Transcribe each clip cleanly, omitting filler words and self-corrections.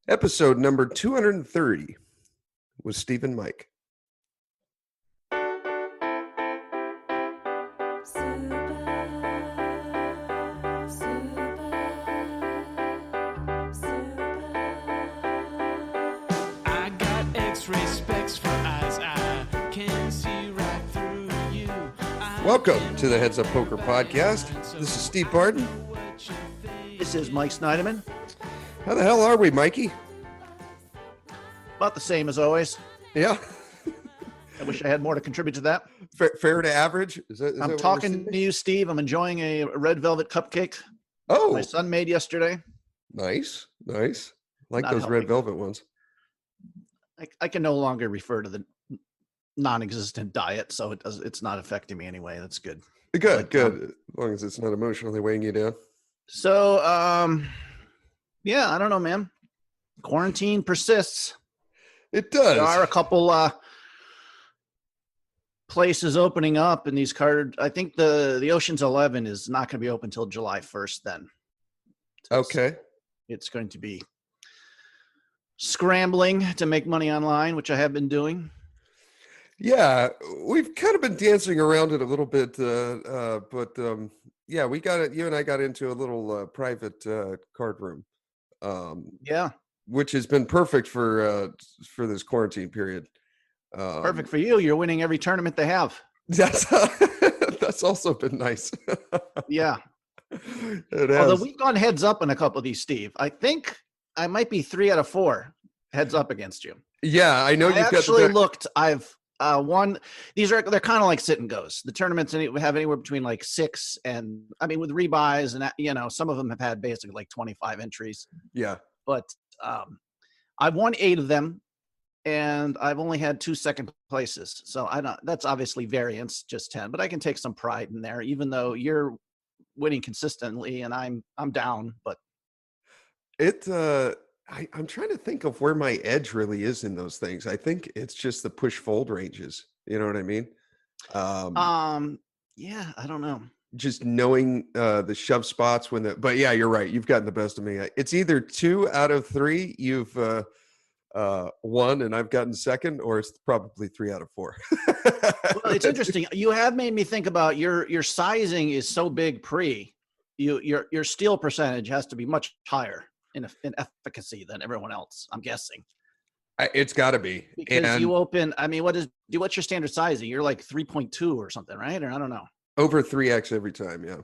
Episode number 230 with Steve and Mike. I got X-ray specs for eyes, I can see right through you. Welcome to the Heads Up Poker Podcast. This is Steve Barton. This is Mike Snyderman. How the hell are we, Mikey? About the same as always. Yeah. I wish I had more to contribute to that. Fair to average? Is that I'm what talking we're to you, Steve. I'm enjoying a red velvet cupcake Oh, my son made yesterday. nice. Like Not those red helping. velvet ones. I can no longer refer to the non-existent diet, so it's not affecting me anyway. That's good. Good. But, As long as it's not emotionally weighing you down. So, yeah, I don't know, man. Quarantine persists. It does. There are a couple places opening up in these card. I think the Ocean's 11 is not going to be open until July 1st then. Okay. It's going to be scrambling to make money online, which I have been doing. Yeah, we've kind of been dancing around it a little bit, but yeah, we got it. You and I got into a little private card room, Yeah, which has been perfect for this quarantine period. perfect for you. You're winning every tournament they have. That's that's also been nice. Yeah. It has. Although we've gone heads up in a couple of these, Steve. I think I might be 3 out of 4 heads up against you. Yeah, I know I you've got actually the looked. I've won. They're kind of like sit and goes. The tournaments have anywhere between like 6 and with rebuys and some of them have had basically like 25 entries. yeah. But I've won 8 of them, and I've only had 2 second places. So I don't. That's obviously variance, just 10. But I can take some pride in there, even though you're winning consistently and I'm down. But I'm trying to think of where my edge really is in those things. I think it's just the push fold ranges. You know what I mean? yeah, I don't know. Just knowing the shove spots but yeah, you're right. You've gotten the best of me. It's either 2 out of 3 you've won and I've gotten second, or it's probably 3 out of 4. Well, it's interesting. You have made me think about your sizing is so big your steal percentage has to be much higher in efficacy than everyone else, I'm guessing. It's got to be. Because and you open, what's your standard sizing? You're like 3.2 or something, right? Or I don't know. over 3x every time, yeah.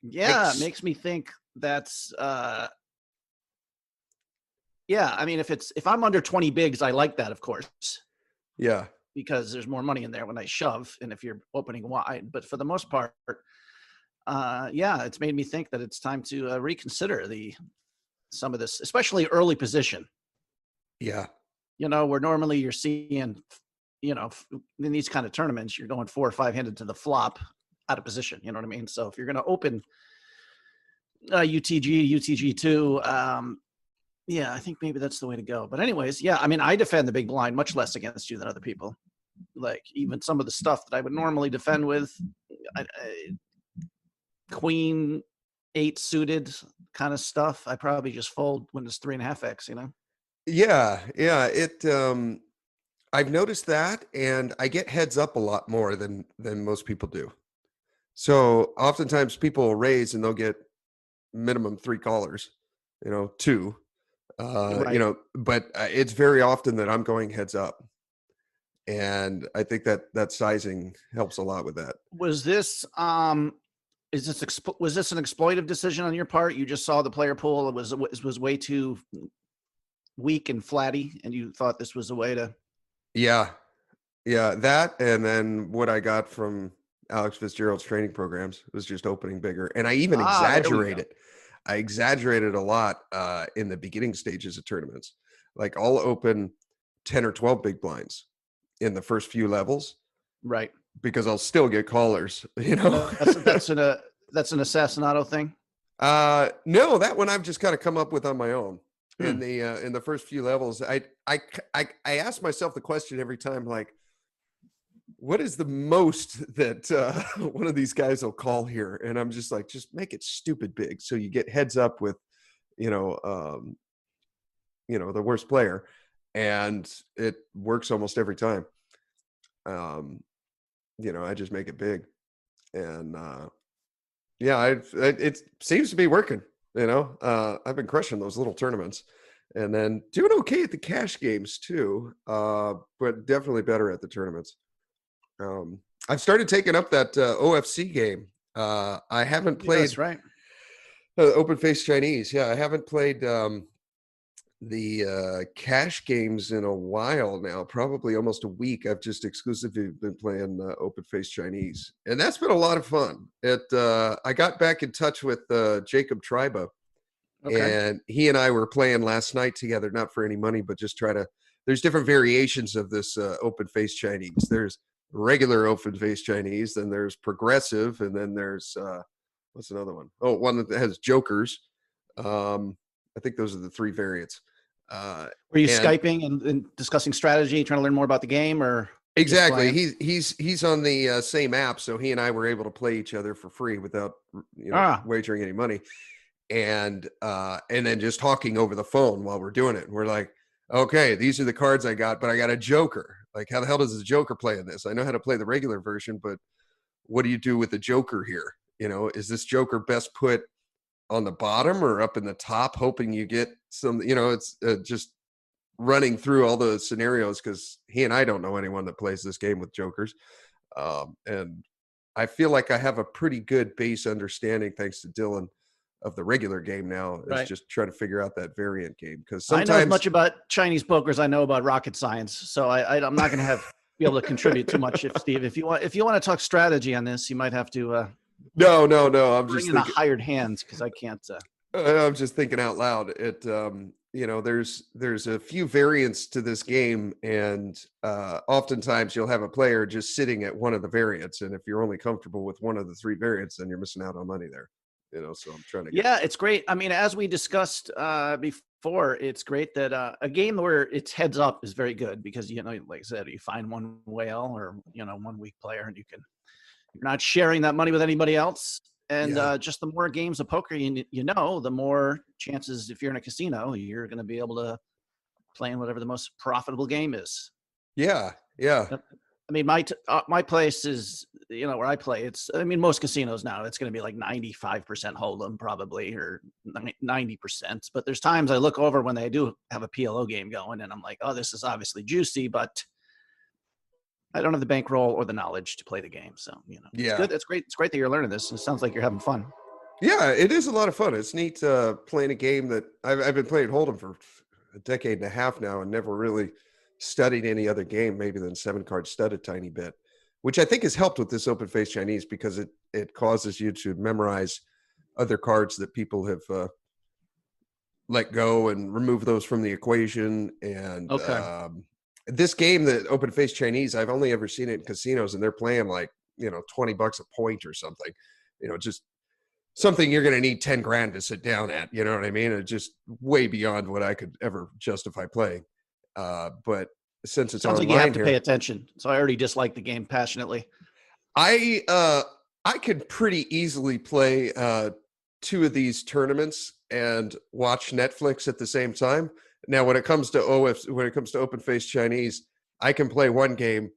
Yeah, it makes me think that's yeah, if I'm under 20 bigs, I like that, of course. Yeah. Because there's more money in there when I shove, and if you're opening wide. But for the most part, yeah, it's made me think that it's time to reconsider some of this, especially early position. Yeah. Where normally you're seeing, in these kind of tournaments, you're going 4 or 5 handed to the flop out of position. You know what I mean? So if you're going to open UTG2, yeah, I think maybe that's the way to go. But anyways, yeah, I defend the big blind much less against you than other people. Like even some of the stuff that I would normally defend with, Queen 8 suited kind of stuff, I probably just fold when it's 3.5x. Yeah. I've noticed that, and I get heads up a lot more than most people do. So oftentimes people will raise and they'll get minimum 3 callers, 2. Right. But it's very often that I'm going heads up, and I think that sizing helps a lot with that. Was this was this an exploitive decision on your part? You just saw the player pool, it was way too weak and flatty, and you thought this was a way to. Yeah, that, and then what I got from Alex Fitzgerald's training programs was just opening bigger, and I even There we go. exaggerated. I exaggerated a lot in the beginning stages of tournaments. Like I'll open 10 or 12 big blinds in the first few levels, Right. because I'll still get callers, That's an Assassinato thing. No, that one I've just kind of come up with on my own. In the first few levels, I ask myself the question every time, like, what is the most that one of these guys will call here? And I'm just like, just make it stupid big, so you get heads up with the worst player, and it works almost every time. I just make it big, and yeah, it seems to be working. I've been crushing those little tournaments, and then doing okay at the cash games too, but definitely better at the tournaments. I've started taking up that OFC game. I haven't Yeah, played that's right. Open Face Chinese. Yeah, I haven't played the cash games in a while now, probably almost a week. I've just exclusively been playing Open Face Chinese, and that's been a lot of fun. I got back in touch with Jacob Triba, Okay. and he and I were playing last night together, not for any money, but just there's different variations of this Open Face Chinese. There's regular Open Face Chinese, then there's progressive, and then there's what's another one? Oh, one that has jokers. I think those are the three variants. Were you Skyping and discussing strategy, trying to learn more about the game, or exactly? He's on the same app, so he and I were able to play each other for free without wagering any money, and then just talking over the phone while we're doing it. And we're like, okay, these are the cards I got, but I got a joker. Like, how the hell does the joker play in this? I know how to play the regular version, but what do you do with the joker here? Is this joker best put on the bottom or up in the top, hoping you get some, it's just running through all the scenarios, because he and I don't know anyone that plays this game with jokers. And I feel like I have a pretty good base understanding, thanks to Dylan, of the regular game now. It's just trying to figure out that variant game, because sometimes I know as much about Chinese poker as I know about rocket science. So I'm not going to be able to contribute too much. Steve, if you want to talk strategy on this, you might have to No. I'm just thinking, hired hands, because I can't. I'm just thinking out loud. There's a few variants to this game, and oftentimes you'll have a player just sitting at one of the variants, and if you're only comfortable with one of the three variants, then you're missing out on money there. So I'm trying to. Yeah, it's great. I mean, as we discussed before, it's great that a game where it's heads up is very good, because like I said, you find one whale or one weak player, and you're not sharing that money with anybody else. And just the more games of poker the more chances, if you're in a casino, you're going to be able to play in whatever the most profitable game is. Yeah. I mean, my place is, where I play, most casinos now, it's going to be like 95% hold'em probably, or 90%. But there's times I look over when they do have a PLO game going, and I'm like, oh, this is obviously juicy, but I don't have the bankroll or the knowledge to play the game. So, it's good. It's great. It's great that you're learning this. It sounds like you're having fun. Yeah, it is a lot of fun. It's neat playing a game that I've been playing Hold'em for a decade and a half now, and never really studied any other game, maybe than 7-card stud a tiny bit, which I think has helped with this Open Face Chinese, because it causes you to memorize other cards that people have let go and remove those from the equation. And this game, that Open Face Chinese, I've only ever seen it in casinos, and they're playing like, $20 a point or something, just something you're going to need 10 grand to sit down at, you know what I mean? It's just way beyond what I could ever justify playing. But since it's sounds online, like you have to pay attention. So I already dislike the game passionately. I could pretty easily play 2 of these tournaments and watch Netflix at the same time. Now, when it comes to Open Face Chinese, I can play one game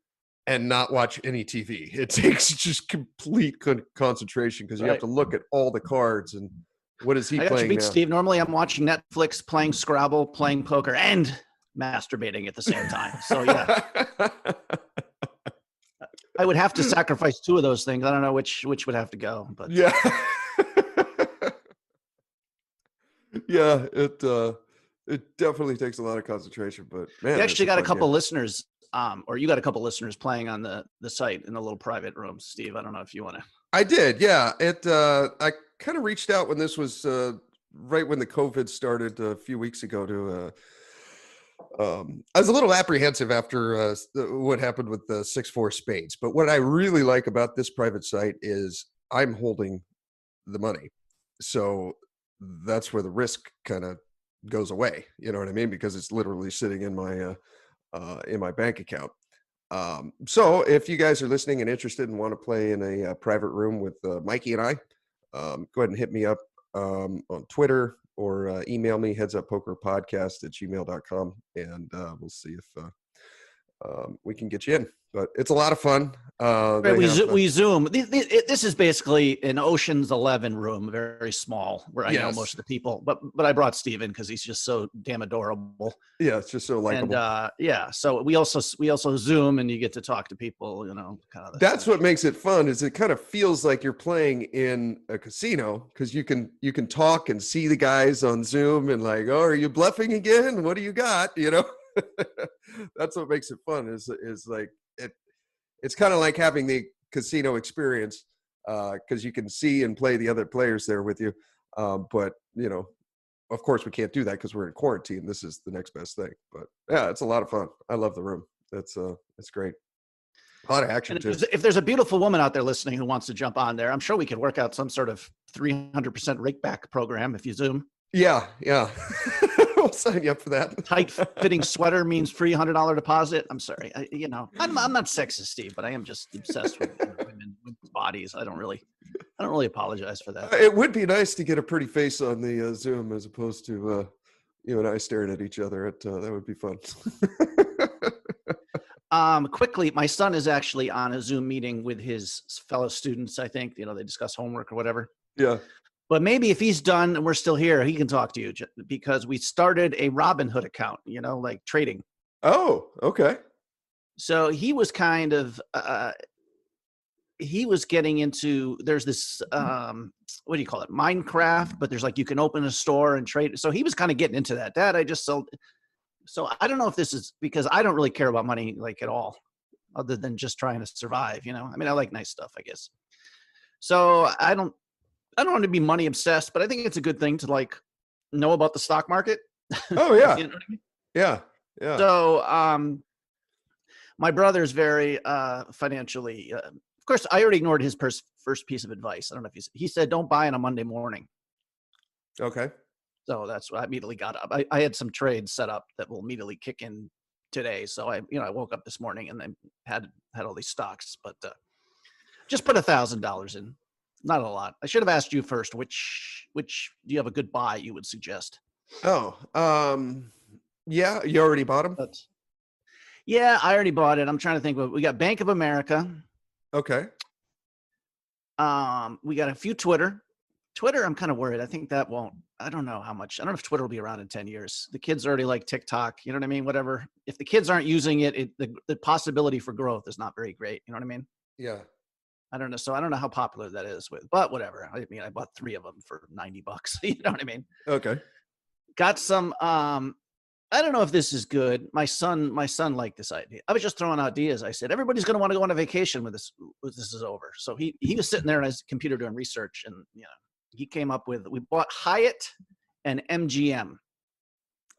and not watch any TV. It takes just complete concentration, because you have to look at all the cards and what is he playing now. Steve, normally I'm watching Netflix, playing Scrabble, playing poker, and masturbating at the same time. So yeah, I would have to sacrifice 2 of those things. I don't know which would have to go, but yeah. Yeah, it definitely takes a lot of concentration, but man, you actually got a couple listeners, or you got a couple listeners playing on the site in the little private rooms, Steve. I don't know if you want to. I did, yeah. I kind of reached out when this was right when the COVID started a few weeks ago to. I was a little apprehensive after what happened with the 6-4 spades, but what I really like about this private site is I'm holding the money, so that's where the risk kind of goes away. You know what I mean? Because it's literally sitting in my bank account. So if you guys are listening and interested and want to play in a private room with Mikey and I, go ahead and hit me up on Twitter or email me headsuppokerpodcast@gmail.com, and we'll see if we can get you in. But it's a lot of fun. Right, we Zoom. This is basically an Ocean's 11 room, very small, where I know most of the people. But I brought Steven because he's just so damn adorable. Yeah, it's just so likable. And so we also Zoom, and you get to talk to people. Kind of. That's what makes it fun. Is it kind of feels like you're playing in a casino because you can talk and see the guys on Zoom and like, oh, are you bluffing again? What do you got? That's what makes it fun. Is like it. It's kind of like having the casino experience because you can see and play the other players there with you. But, of course, we can't do that because we're in quarantine. This is the next best thing. But, yeah, it's a lot of fun. I love the room. It's great. A lot of action, too. If there's a beautiful woman out there listening who wants to jump on there, I'm sure we could work out some sort of 300% rake back program if you Zoom. Yeah. We'll sign you up for that. Tight fitting sweater means free $100 deposit. I'm sorry. I'm not sexist, Steve, but I am just obsessed with women's bodies. I don't really apologize for that. It would be nice to get a pretty face on the Zoom as opposed to you and I staring at each other. That would be fun. Quickly, my son is actually on a Zoom meeting with his fellow students. I think, they discuss homework or whatever. Yeah. But maybe if he's done and we're still here, he can talk to you because we started a Robinhood account, like trading. Oh, okay. So he was kind of, he was getting into, there's this, what do you call it? Minecraft, but there's like, you can open a store and trade. So he was kind of getting into that. Dad, I just sold. So I don't know if this is because I don't really care about money like at all, other than just trying to survive. I mean, I like nice stuff, I guess. So I don't want to be money obsessed, but I think it's a good thing to like know about the stock market. Oh yeah. You know what I mean? Yeah. So, my brother's very, financially, of course, I already ignored his first piece of advice. I don't know if he said, don't buy on a Monday morning. Okay. So that's what I immediately got up. I had some trades set up that will immediately kick in today. So I woke up this morning and then had all these stocks, but, just put $1,000 in. Not a lot. I should have asked you first, which do you have a good buy you would suggest? Oh, yeah. You already bought them? Yeah, I already bought it. I'm trying to think. We got Bank of America. Okay. We got a few Twitter. I'm kind of worried. I think that won't. I don't know how much. I don't know if Twitter will be around in 10 years. The kids already like TikTok. You know what I mean? Whatever. If the kids aren't using it, the possibility for growth is not very great. You know what I mean? Yeah. I don't know. So I don't know how popular that is but whatever. I mean, I bought 3 of them for $90. You know what I mean? Okay. Got some, I don't know if this is good. My son liked this idea. I was just throwing ideas. I said, everybody's going to want to go on a vacation when this is over. So he was sitting there on his computer doing research and, he came up with, we bought Hyatt and MGM.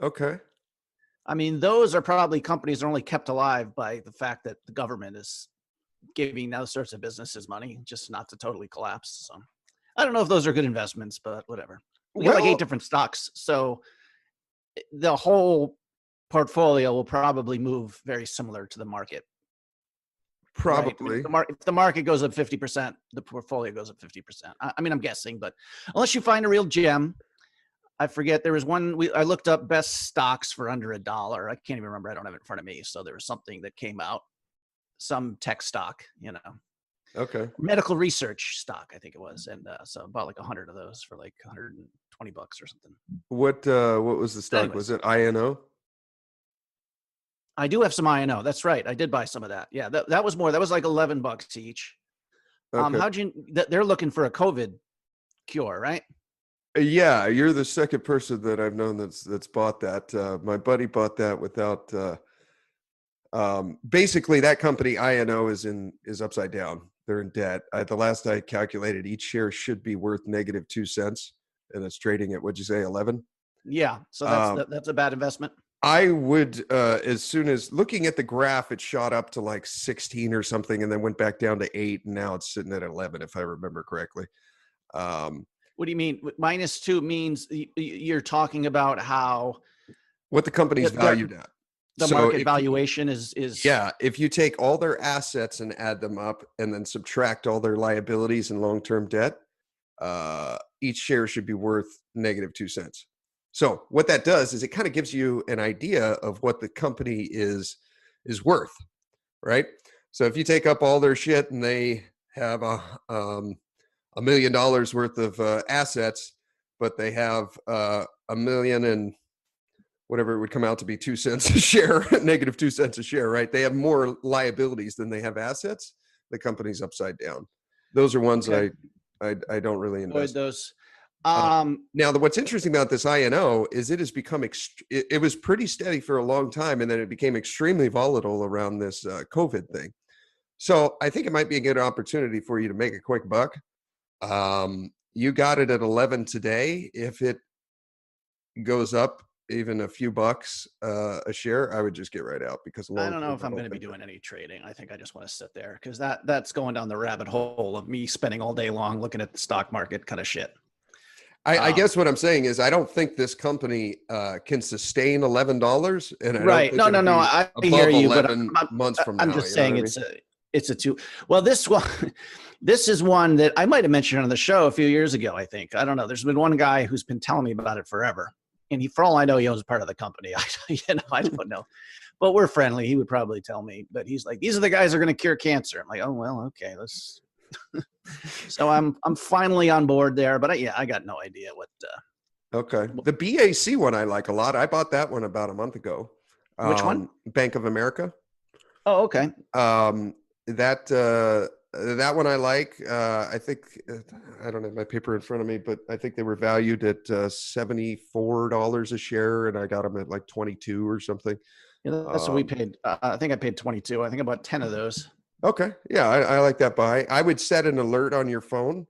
Okay. I mean, those are probably companies that are only kept alive by the fact that the government is giving those sorts of businesses money just not to totally collapse. So I don't know if those are good investments, but whatever. We got like 8 different stocks. So the whole portfolio will probably move very similar to the market. Probably. Right? If the market goes up 50%, the portfolio goes up 50%. I mean, I'm guessing, but unless you find a real gem, I forget. There was one, I looked up best stocks for under $1. I can't even remember. I don't have it in front of me. So there was something that came out. Some tech stock, Okay. Medical research stock, I think it was. And so I bought like 100 of those for like $120 or something. What was the stock? Anyways. Was it INO? I do have some INO. That's right. I did buy some of that. Yeah, that was more. That was like $11 each. Okay. They're looking for a COVID cure, right? Yeah, you're the second person that I've known that's bought that. My buddy bought that without basically that company INO is upside down. They're in debt. The last I calculated, each share should be worth -2 cents, and it's trading at, what'd you say, 11? Yeah, so that's a bad investment. I would, as soon as looking at the graph, it shot up to like 16 or something, and then went back down to 8, and now it's sitting at 11, if I remember correctly. What do you mean? -2 means you're talking about how what the company's valued at. The market valuation is yeah. If you take all their assets and add them up, and then subtract all their liabilities and long-term debt, each share should be worth -2 cents. So what that does is it kind of gives you an idea of what the company is worth, right? So if you take up all their shit and they have $1 million worth of assets, but they have a million and whatever it would come out to be 2 cents a share, -2 cents a share, right? They have more liabilities than they have assets. The company's upside down. Those are ones Okay. that I don't really Avoid invest. those. Now, what's interesting about this INO is it has become it was pretty steady for a long time, and then it became extremely volatile around this COVID thing. So I think it might be a good opportunity for you to make a quick buck. You got it at 11 today. If it goes up even a few bucks a share, I would just get right out because I don't know if I'm going to be doing any trading. I think I just want to sit there because that's going down the rabbit hole of me spending all day long looking at the stock market kind of shit. I guess what I'm saying is I don't think this company can sustain $11, and I Right. don't think No. I hear you, but 11 months from I'm now. just You know saying what I mean? it's a two. Well, this one, this is one that I might have mentioned on the show a few years ago. I think, I don't know. There's been one guy who's been telling me about it forever, and for all I know, he owns part of the company. I don't know, but we're friendly. He would probably tell me, but he's like, these are the guys that are going to cure cancer. I'm like, oh well, okay, let's. So I'm finally on board there, but I got no idea what. Okay. The BAC one I like a lot. I bought that one about a month ago. Which one? Bank of America. Oh, okay. That one I like. I think I don't have my paper in front of me, but I think they were valued at $74 a share, and I got them at like 22 or something. Yeah, that's what we paid. I think I paid 22. I think I bought 10 of those. Okay. Yeah, I like that buy. I would set an alert on your phone.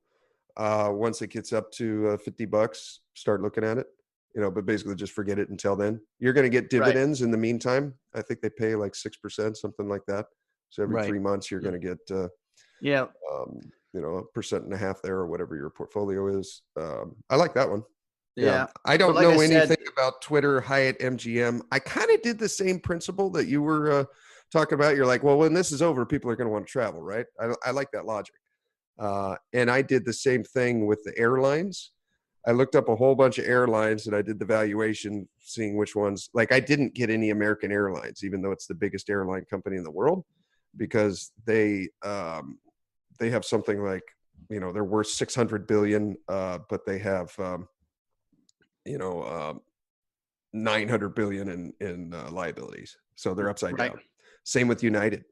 Once it gets up to $50, start looking at it, but basically just forget it until then. You're going to get dividends in the meantime. I think they pay like 6%, something like that. So every 3 months, you're going to get, a 1.5% there or whatever your portfolio is. I like that one. Yeah. I don't know anything about Twitter, Hyatt, MGM. I kind of did the same principle that you were talking about. You're like, well, when this is over, people are going to want to travel, right? I like that logic. And I did the same thing with the airlines. I looked up a whole bunch of airlines and I did the valuation, seeing which ones, like I didn't get any American Airlines, even though it's the biggest airline company in the world, because they have something like, they're worth 600 billion, but they have, 900 billion in liabilities. So they're upside down. Same with United.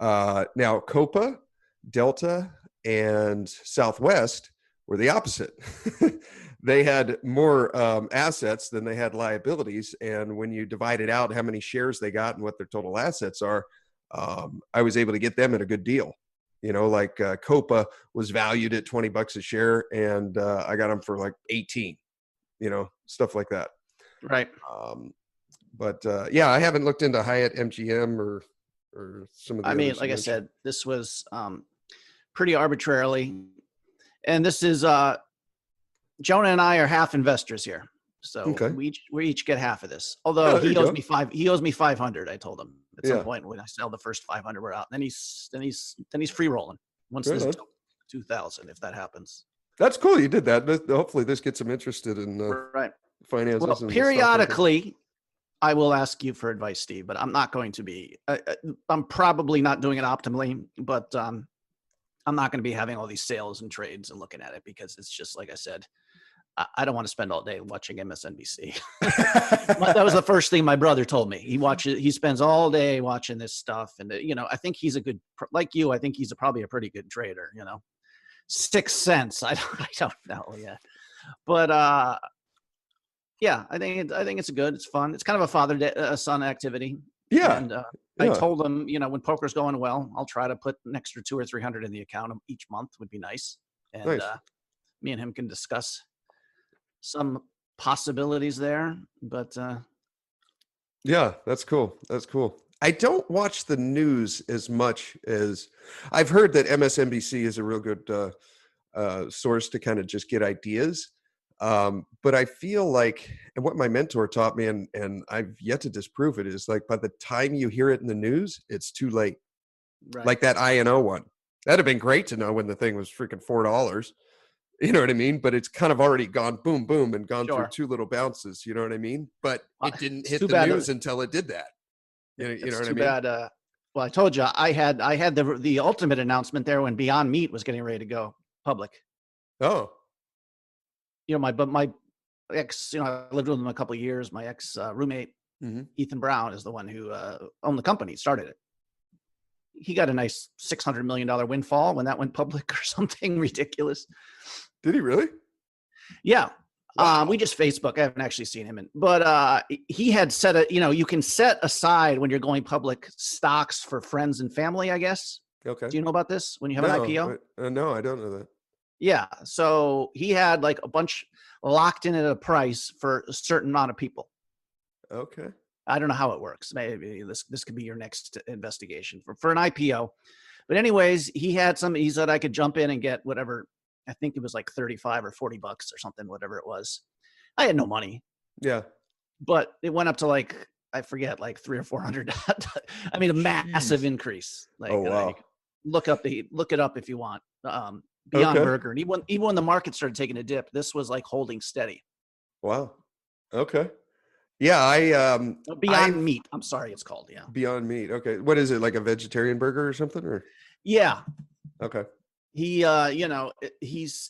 Now Copa, Delta, and Southwest were the opposite. They had more assets than they had liabilities. And when you divided out how many shares they got and what their total assets are, I was able to get them at a good deal. Like Copa was valued at $20 a share, and I got them for like 18, stuff like that. Right. But I haven't looked into Hyatt, MGM, or some of the others like I said, this was pretty arbitrarily. And this is Jonah and I are half investors here. So we each get half of this. Although he owes me 500, I told him at some point when I sell the first 500, we're out. Then he's free rolling once this is 2,000, if that happens. That's cool. You did that. Hopefully this gets him interested in finances. Well, periodically I will ask you for advice, Steve, but I'm not going to be, I'm probably not doing it optimally, but I'm not going to be having all these sales and trades and looking at it because it's just, like I said, I don't want to spend all day watching MSNBC. That was the first thing my brother told me. He spends all day watching this stuff. And, I think he's a good, like you, I think he's probably a pretty good trader, 6 cents. I don't know yet. But, I think it's good. It's fun. It's kind of a father-son activity. Yeah. And I told him, when poker's going well, I'll try to put an extra 200 or 300 in the account each month would be nice. And me and him can discuss some possibilities there. But that's cool. That's cool. I don't watch the news as much as I've heard that MSNBC is a real good source to kind of just get ideas. But I feel like, and what my mentor taught me, and I've yet to disprove it, is like by the time you hear it in the news, it's too late. Right. Like that INO one. That'd have been great to know when the thing was freaking $4. You know what I mean? But it's kind of already gone boom, boom, and gone through Sure. 2 little bounces. You know what I mean? But it didn't It's hit too the bad. news until it did that. You know It's what I too mean? bad. Well, I told you I had the ultimate announcement there when Beyond Meat was getting ready to go public. Oh, You know, my ex, you know, I lived with him a couple of years. My ex roommate, mhm. Ethan Brown, is the one who owned the company, started it. He got a nice $600 million windfall when that went public or something ridiculous. Did he really? Yeah. Wow. We just Facebook. I haven't actually seen him, but he had set a, you know, you can set aside when you're going public stocks for friends and family, I guess. Okay. Do you know about this when you have an IPO? No, I don't know that. Yeah. So he had like a bunch locked in at a price for a certain amount of people. Okay. I don't know how it works. Maybe this could be your next investigation for an IPO. But anyways, he said I could jump in and get whatever. I think it was like 35 or 40 bucks or something, whatever it was. I had no money, Yeah. but it went up to like, I forget, like 300 or 400. I mean, a massive Jeez. increase. Like, Oh, wow. look it up if you want. Beyond Okay. Burger. And even when the market started taking a dip, this was like holding steady. Wow. Okay. Yeah, Beyond Meat. I'm sorry, it's called. Yeah. Beyond Meat. Okay. What is it, like a vegetarian burger or something? Or Yeah. okay. He, you know, he's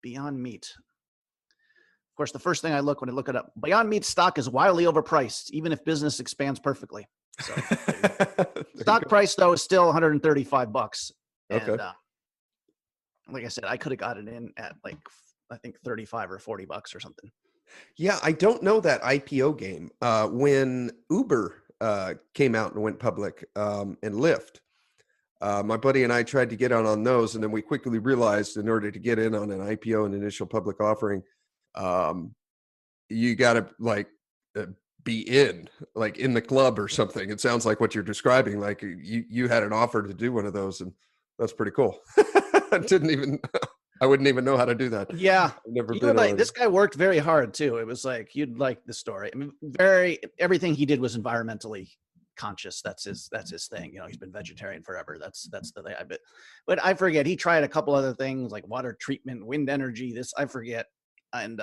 Beyond Meat. Of course, the first thing I look when I look it up, Beyond Meat stock is wildly overpriced, even if business expands perfectly. So, stock price though is still 135 bucks. Okay. And like I said, I could have gotten in at like I think 35 or 40 bucks or something. Yeah, I don't know that IPO game. When Uber came out and went public, and Lyft, my buddy and I tried to get on those, and then we quickly realized in order to get in on an IPO, an initial public offering, you got to like be in the club or something. It sounds like what you're describing. Like you had an offer to do one of those, and that's pretty cool. I wouldn't even know how to do that. Yeah. I've never You been would like on. this guy worked very hard too. It was like you'd like the story. I mean, everything he did was environmentally conscious. That's his thing. You know, he's been vegetarian forever. That's the thing. But I forget. He tried a couple other things like water treatment, wind energy. I forget. And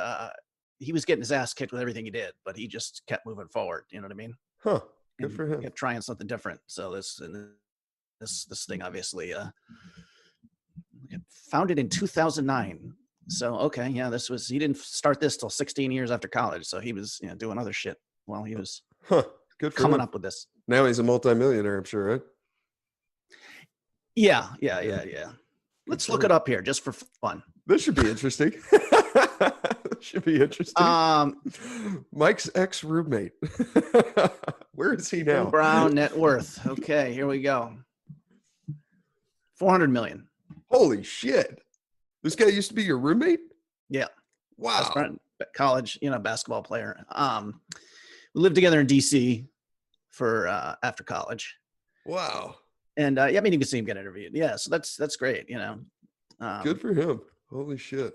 he was getting his ass kicked with everything he did, but he just kept moving forward. You know what I mean? Huh. Good And for him. kept trying something different. So this thing obviously founded in 2009. So okay, yeah, he didn't start this till 16 years after college. So he was doing other shit while he was Good for coming him. up with this. Now he's a multimillionaire, I'm sure, right? Yeah. Let's look it up here just for fun. This should be interesting. Should be interesting. Mike's ex-roommate. Where is he now? Brown net worth. Okay, here we go. 400 million. Holy shit. This guy used to be your roommate? Yeah. Wow. Best friend, college, basketball player. We lived together in DC for after college. Wow. And I mean, you can see him get interviewed. Yeah, so that's great. Good for him. Holy shit.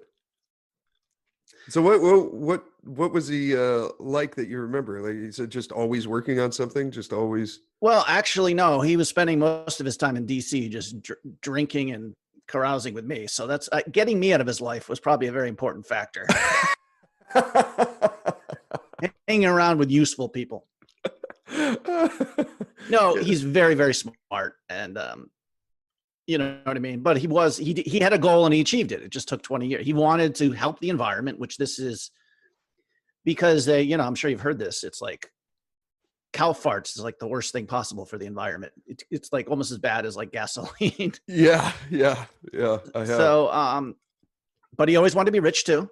So what was he like that you remember? Like you said, just always working on something, just always. Well, actually, no. He was spending most of his time in DC just drinking and carousing with me. So that's getting me out of his life was probably a very important factor. Hanging around with useful people. No, he's very, very smart, and you know what I mean. But he had a goal and he achieved it. It just took 20 years. He wanted to help the environment, which this is because I'm sure you've heard this. It's like cow farts is like the worst thing possible for the environment. It's like almost as bad as like gasoline. Yeah. I have. So, but he always wanted to be rich too.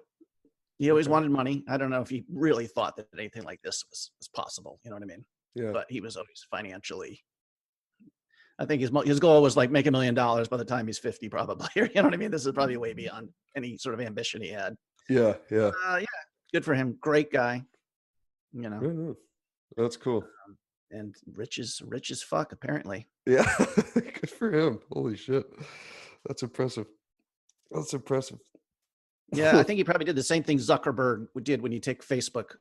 He always wanted money. I don't know if he really thought that anything like this was possible. You know what I mean? Yeah. But he was always financially. I think his goal was like make $1 million by the time he's 50, probably. You know what I mean? This is probably way beyond any sort of ambition he had. Yeah. Good for him. Great guy. Yeah, that's cool. And rich as fuck, apparently. Yeah. Good for him. Holy shit. That's impressive. Yeah, I think he probably did the same thing Zuckerberg did when you take Facebook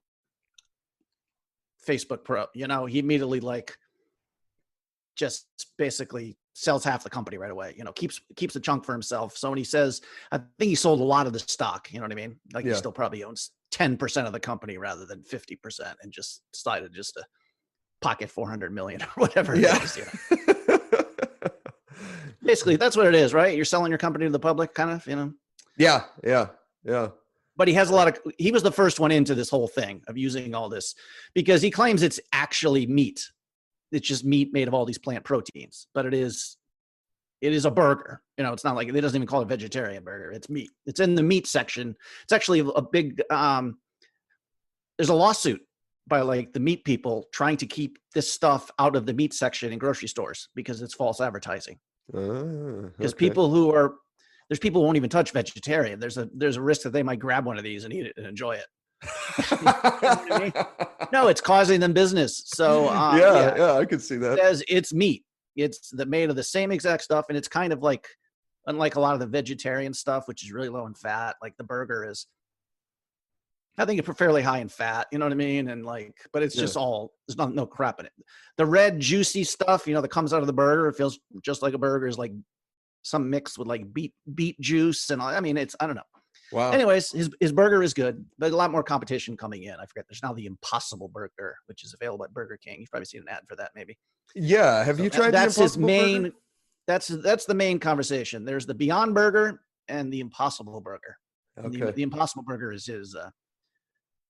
Pro. He immediately just basically sells half the company right away, keeps a chunk for himself. So when he says, I think he sold a lot of the stock, you know what I mean? Like he still probably owns 10% of the company rather than 50%, and just decided just to pocket 400 million or whatever it is. Basically, that's what it is, right? You're selling your company to the public, kind of, Yeah. But he has he was the first one into this whole thing of using all this, because he claims it's actually meat. It's just meat made of all these plant proteins, but it is a burger. It's not like, they doesn't even call it a vegetarian burger. It's meat. It's in the meat section. It's actually a big, there's a lawsuit by like the meat people trying to keep this stuff out of the meat section in grocery stores because it's false advertising. Because people there's people who won't even touch vegetarian. There's a risk that they might grab one of these and eat it and enjoy it. You know what I mean? No, it's causing them business. So I could see that. It says it's meat. It's made of the same exact stuff, and it's kind of like, unlike a lot of the vegetarian stuff, which is really low in fat, like the burger is, I think it's fairly high in fat, you know what I mean? And like, but it's just there's no crap in it. The red juicy stuff, that comes out of the burger, it feels just like a burger, is like some mix with like beet juice and all. I mean, I don't know. Wow. Anyways, his burger is good, but a lot more competition coming in. I forget. There's now the Impossible Burger, which is available at Burger King. You've probably seen an ad for that, maybe. Yeah. Have you tried that's the Impossible Burger? That's the main conversation. There's the Beyond Burger and the Impossible Burger. Okay. The Impossible Burger is his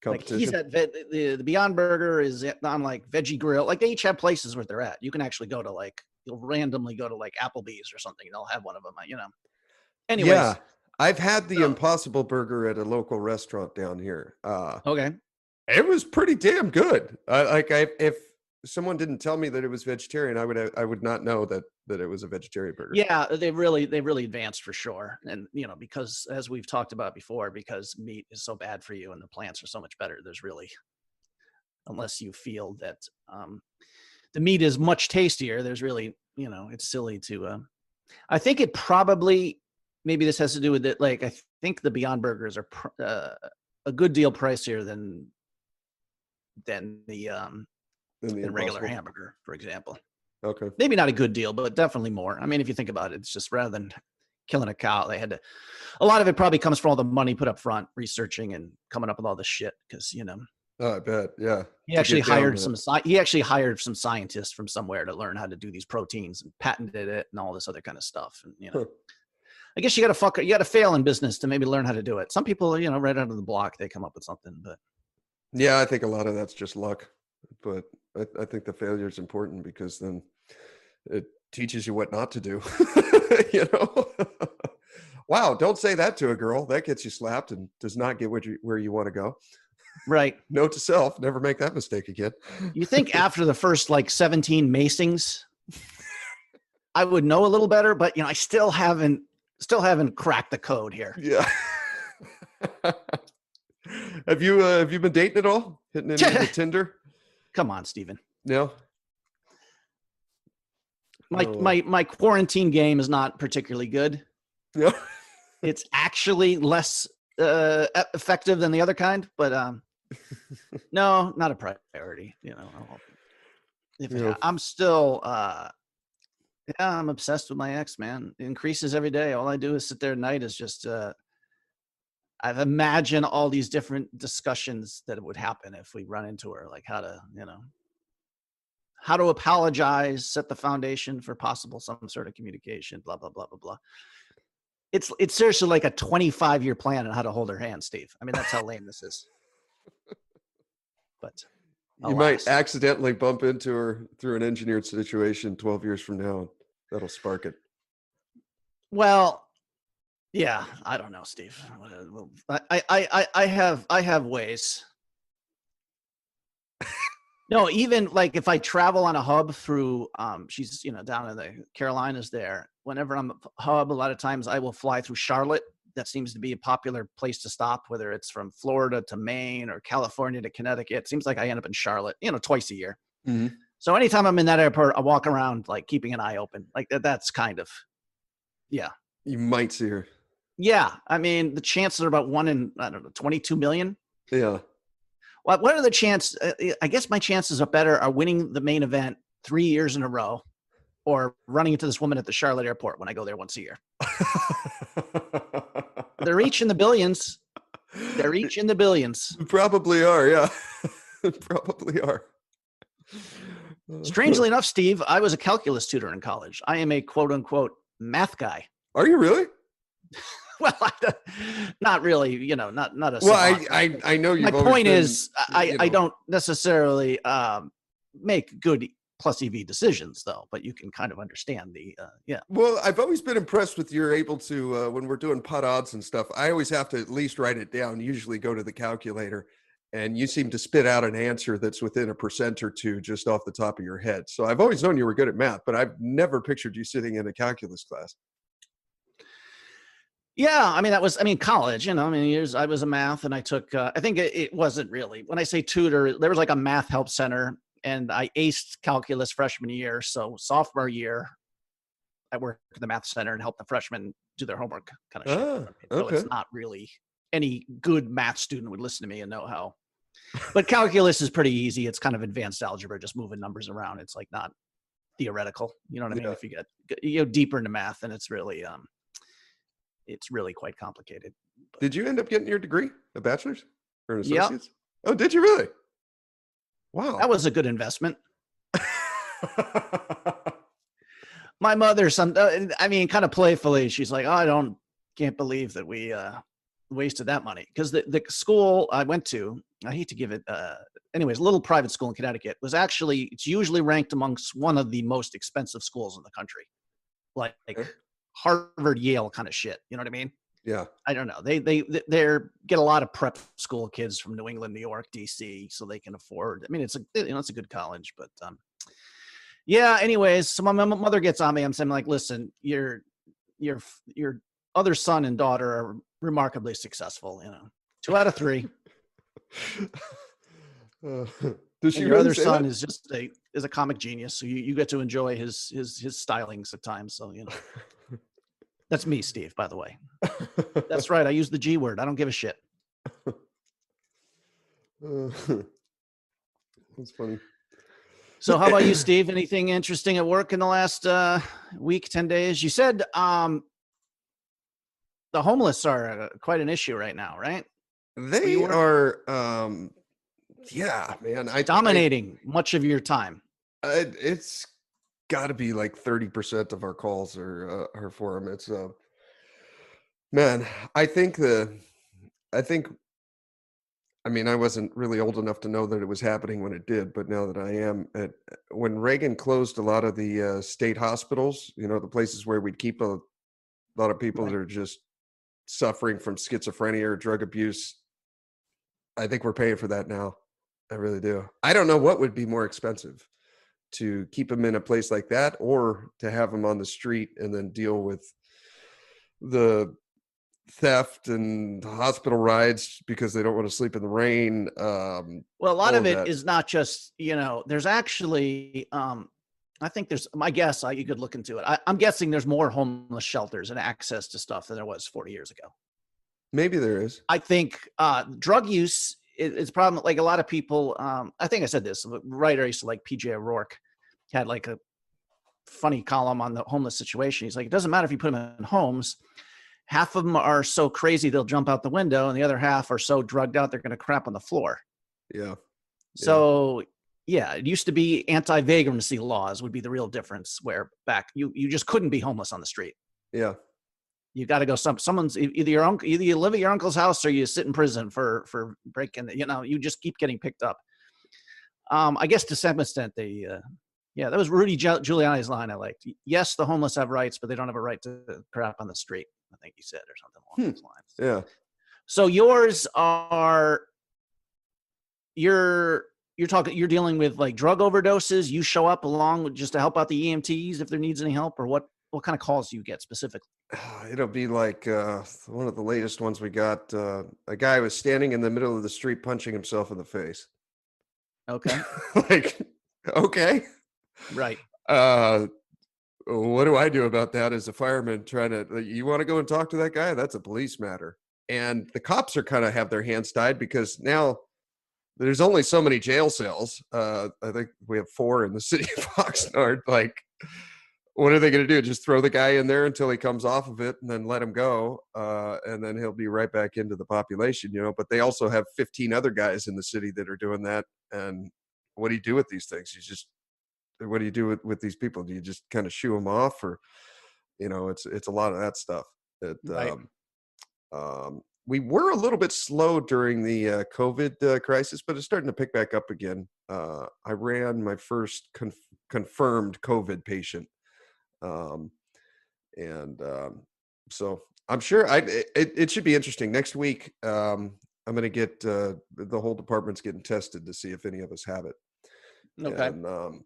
competition. Like he's at the Beyond Burger is on like Veggie Grill. Like they each have places where they're at. You can actually go to you'll randomly go to like Applebee's or something, and they'll have one of them. Anyways. Yeah. I've had the Impossible Burger at a local restaurant down here. Okay. It was pretty damn good. If someone didn't tell me that it was vegetarian, I would not know that it was a vegetarian burger. Yeah, they really advanced for sure. And because as we've talked about before, because meat is so bad for you and the plants are so much better, there's really, unless you feel that the meat is much tastier, there's really, it's silly to I think it probably, maybe this has to do with it. Like, I think the Beyond Burgers are a good deal pricier than the regular hamburger, for example. Okay. Maybe not a good deal, but definitely more. I mean, if you think about it, it's just rather than killing a cow, they had to, a lot of it probably comes from all the money put up front, researching and coming up with all this shit. Cause oh, I bet. Yeah. He actually hired some scientists from somewhere to learn how to do these proteins and patented it and all this other kind of stuff. And, I guess you got to fail in business to maybe learn how to do it. Some people, right out of the block, they come up with something, but. Yeah, I think a lot of that's just luck, but I think the failure is important because then it teaches you what not to do. Wow, don't say that to a girl. That gets you slapped and does not get where you want to go. Right. Note to self, never make that mistake again. You think after the first 17 macings, I would know a little better, but I still haven't cracked the code here. Yeah. Have you been dating at all? Hitting into Tinder? Come on, Steven. No. My quarantine game is not particularly good. Yeah. It's actually less effective than the other kind, but no, not a priority. I'm still I'm obsessed with my ex, man. It increases every day. All I do is sit there at night is just I've imagined all these different discussions that would happen if we run into her, like how to apologize, set the foundation for possible some sort of communication, blah, blah, blah, blah, blah. It's seriously like a 25-year plan on how to hold her hand, Steve. I mean, that's how lame this is. But you might accidentally bump into her through an engineered situation 12 years from now, and that'll spark it. Well, yeah, I don't know, Steve. I have ways. No, even like if I travel on a hub through, she's down in the Carolinas there. Whenever I'm a hub, a lot of times I will fly through Charlotte. That seems to be a popular place to stop, whether it's from Florida to Maine or California to Connecticut. It seems like I end up in Charlotte, twice a year. Mm-hmm. So anytime I'm in that airport, I walk around like keeping an eye open. Like that's kind of, yeah. You might see her. Yeah, I mean the chances are about 1 in 22 million. Yeah. What are the chances? I guess my chances are winning the main event 3 years in a row, or running into this woman at the Charlotte airport when I go there once a year. They're each in the billions. They're each in the billions. Probably are, yeah. Probably are. Strangely enough, Steve, I was a calculus tutor in college. I am a quote unquote math guy. Are you really? Well, not really, not a. Well, savant. I know you've My always point been, is, I don't necessarily make good plus EV decisions, though, but you can kind of understand the, yeah. Well, I've always been impressed with you're able to, when we're doing pot odds and stuff, I always have to at least write it down, usually go to the calculator, and you seem to spit out an answer that's within a percent or two just off the top of your head. So I've always known you were good at math, but I've never pictured you sitting in a calculus class. Yeah, college, I was a math, and I took, I think it wasn't really, when I say tutor, there was like a math help center, and I aced calculus freshman year. So sophomore year, I worked at the math center and helped the freshmen do their homework kind of shit. So okay. it's not really, any good math student would listen to me and know how. But calculus is pretty easy. It's kind of advanced algebra, just moving numbers around. It's like not theoretical. You know what I mean? Yeah. If you get deeper into math, then it's really quite complicated. Did you end up getting your degree, a bachelor's or an Yep. associate's? Oh, did you really? Wow. That was a good investment. My mother, kind of playfully, she's like, "Oh, can't believe that we wasted that money." Because the school I went to, I hate to give it, anyways, a little private school in Connecticut it's usually ranked amongst one of the most expensive schools in the country, like Harvard, Yale kind of shit. You know what I mean? Yeah. I don't know. They get a lot of prep school kids from New England, New York, DC, so they can afford. I mean, it's a good college, but yeah. Anyways, so my mother gets on me. I'm saying, like, listen, your other son and daughter are remarkably successful. 2 out of 3. Does she your really other say son that? is just is a comic genius, so you get to enjoy his stylings at times. So that's me, Steve, by the way. That's right. I use the G word. I don't give a shit. That's funny. So how about you, Steve? Anything interesting at work in the last week, 10 days? You said the homeless are quite an issue right now, right? They are, yeah, man. Dominating much of your time. It's got to be like 30% of our calls are for them. It's man, I wasn't really old enough to know that it was happening when it did, but now that I am, when Reagan closed a lot of the state hospitals, the places where we'd keep a lot of people that are just suffering from schizophrenia or drug abuse, I think we're paying for that now. I really do. I don't know what would be more expensive, to keep them in a place like that or to have them on the street and then deal with the theft and the hospital rides because they don't want to sleep in the rain. Well, a lot of it is not just, there's actually, I think there's, my guess, you could look into it. I'm guessing there's more homeless shelters and access to stuff than there was 40 years ago. Maybe there is. I think drug use is a problem. Like a lot of people, I think I said this, a writer I used to like, PJ O'Rourke, had like a funny column on the homeless situation. He's like, it doesn't matter if you put them in homes. Half of them are so crazy they'll jump out the window, and the other half are so drugged out they're going to crap on the floor. Yeah. So yeah, it used to be anti-vagrancy laws would be the real difference, where back you just couldn't be homeless on the street. Yeah. You got to go someone's either your uncle, either you live at your uncle's house or you sit in prison for breaking, you just keep getting picked up. I guess to some extent that was Rudy Giuliani's line I liked. Yes, the homeless have rights, but they don't have a right to crap on the street, I think he said, or something along those lines. Yeah. So yours are, you're dealing with like drug overdoses. You show up along just to help out the EMTs if there needs any help, or what kind of calls do you get specifically? It'll be like one of the latest ones we got. A guy was standing in the middle of the street punching himself in the face. Okay. Like, okay. Right. What do I do about that as a fireman you want to go and talk to that guy? That's a police matter. And the cops are kind of have their hands tied because now there's only so many jail cells. I think we have 4 in the city of Oxnard. Like, what are they going to do? Just throw the guy in there until he comes off of it and then let him go. And then he'll be right back into the population, but they also have 15 other guys in the city that are doing that. And what do you do with these things? What do you do with these people? Do you just kind of shoo them off, or, it's a lot of that stuff Right. we were a little bit slow during the COVID crisis, but it's starting to pick back up again. I ran my first confirmed COVID patient. So I'm sure it should be interesting next week. I'm going to get the whole department's getting tested to see if any of us have it. Okay. And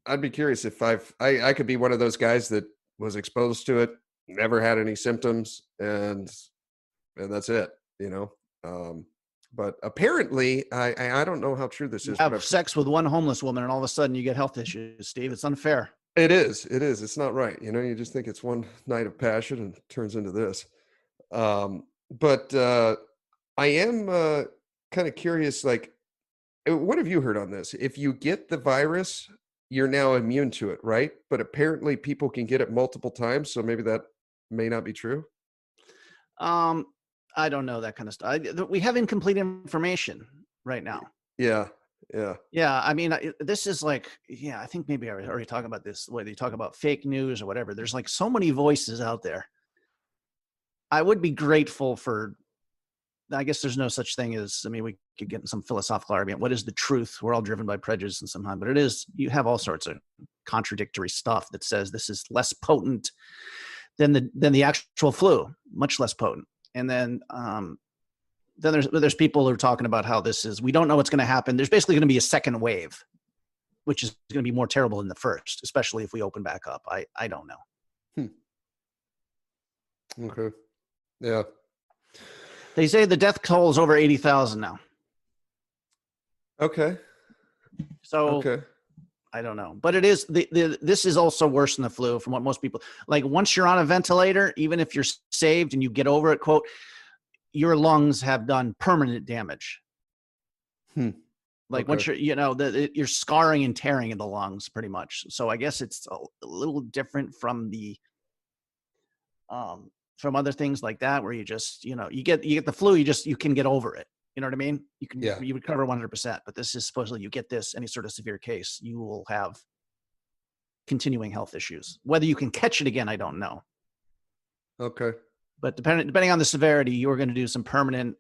I'd be curious if I could be one of those guys that was exposed to it, never had any symptoms, and that's it, but apparently I don't know how true this is. Have sex with one homeless woman and all of a sudden you get health issues, Steve. It's unfair. It is. It's not right. You just think it's one night of passion and it turns into this. But I am kind of curious, like, what have you heard on this? If you get the virus, you're now immune to it, right? But apparently people can get it multiple times. So maybe that may not be true. I don't know that kind of stuff. We have incomplete information right now. Yeah. I mean, this is like, I think maybe I already talked about this, whether you talk about fake news or whatever. There's like so many voices out there. I would be grateful for, I guess there's no such thing as, we could get in some philosophical argument. What is the truth? We're all driven by prejudice and somehow, but you have all sorts of contradictory stuff that says this is less potent than the actual flu, much less potent. And then there's people who are talking about how we don't know what's going to happen. There's basically going to be a second wave, which is going to be more terrible than the first, especially if we open back up. I don't know. Okay. Yeah. They say the death toll is over 80,000 now. Okay. So okay. I don't know, but it is this is also worse than the flu from what most people like. Once you're on a ventilator, even if you're saved and you get over it, quote, your lungs have done permanent damage. Like okay. once you're scarring and tearing in the lungs pretty much. So I guess it's a little different from from other things like that, where you just, you get the flu, you can get over it. You know what I mean? You recover 100%, but this is supposedly you get this, any sort of severe case, you will have continuing health issues. Whether you can catch it again, I don't know. Okay. But depending on the severity, you're going to do some permanent,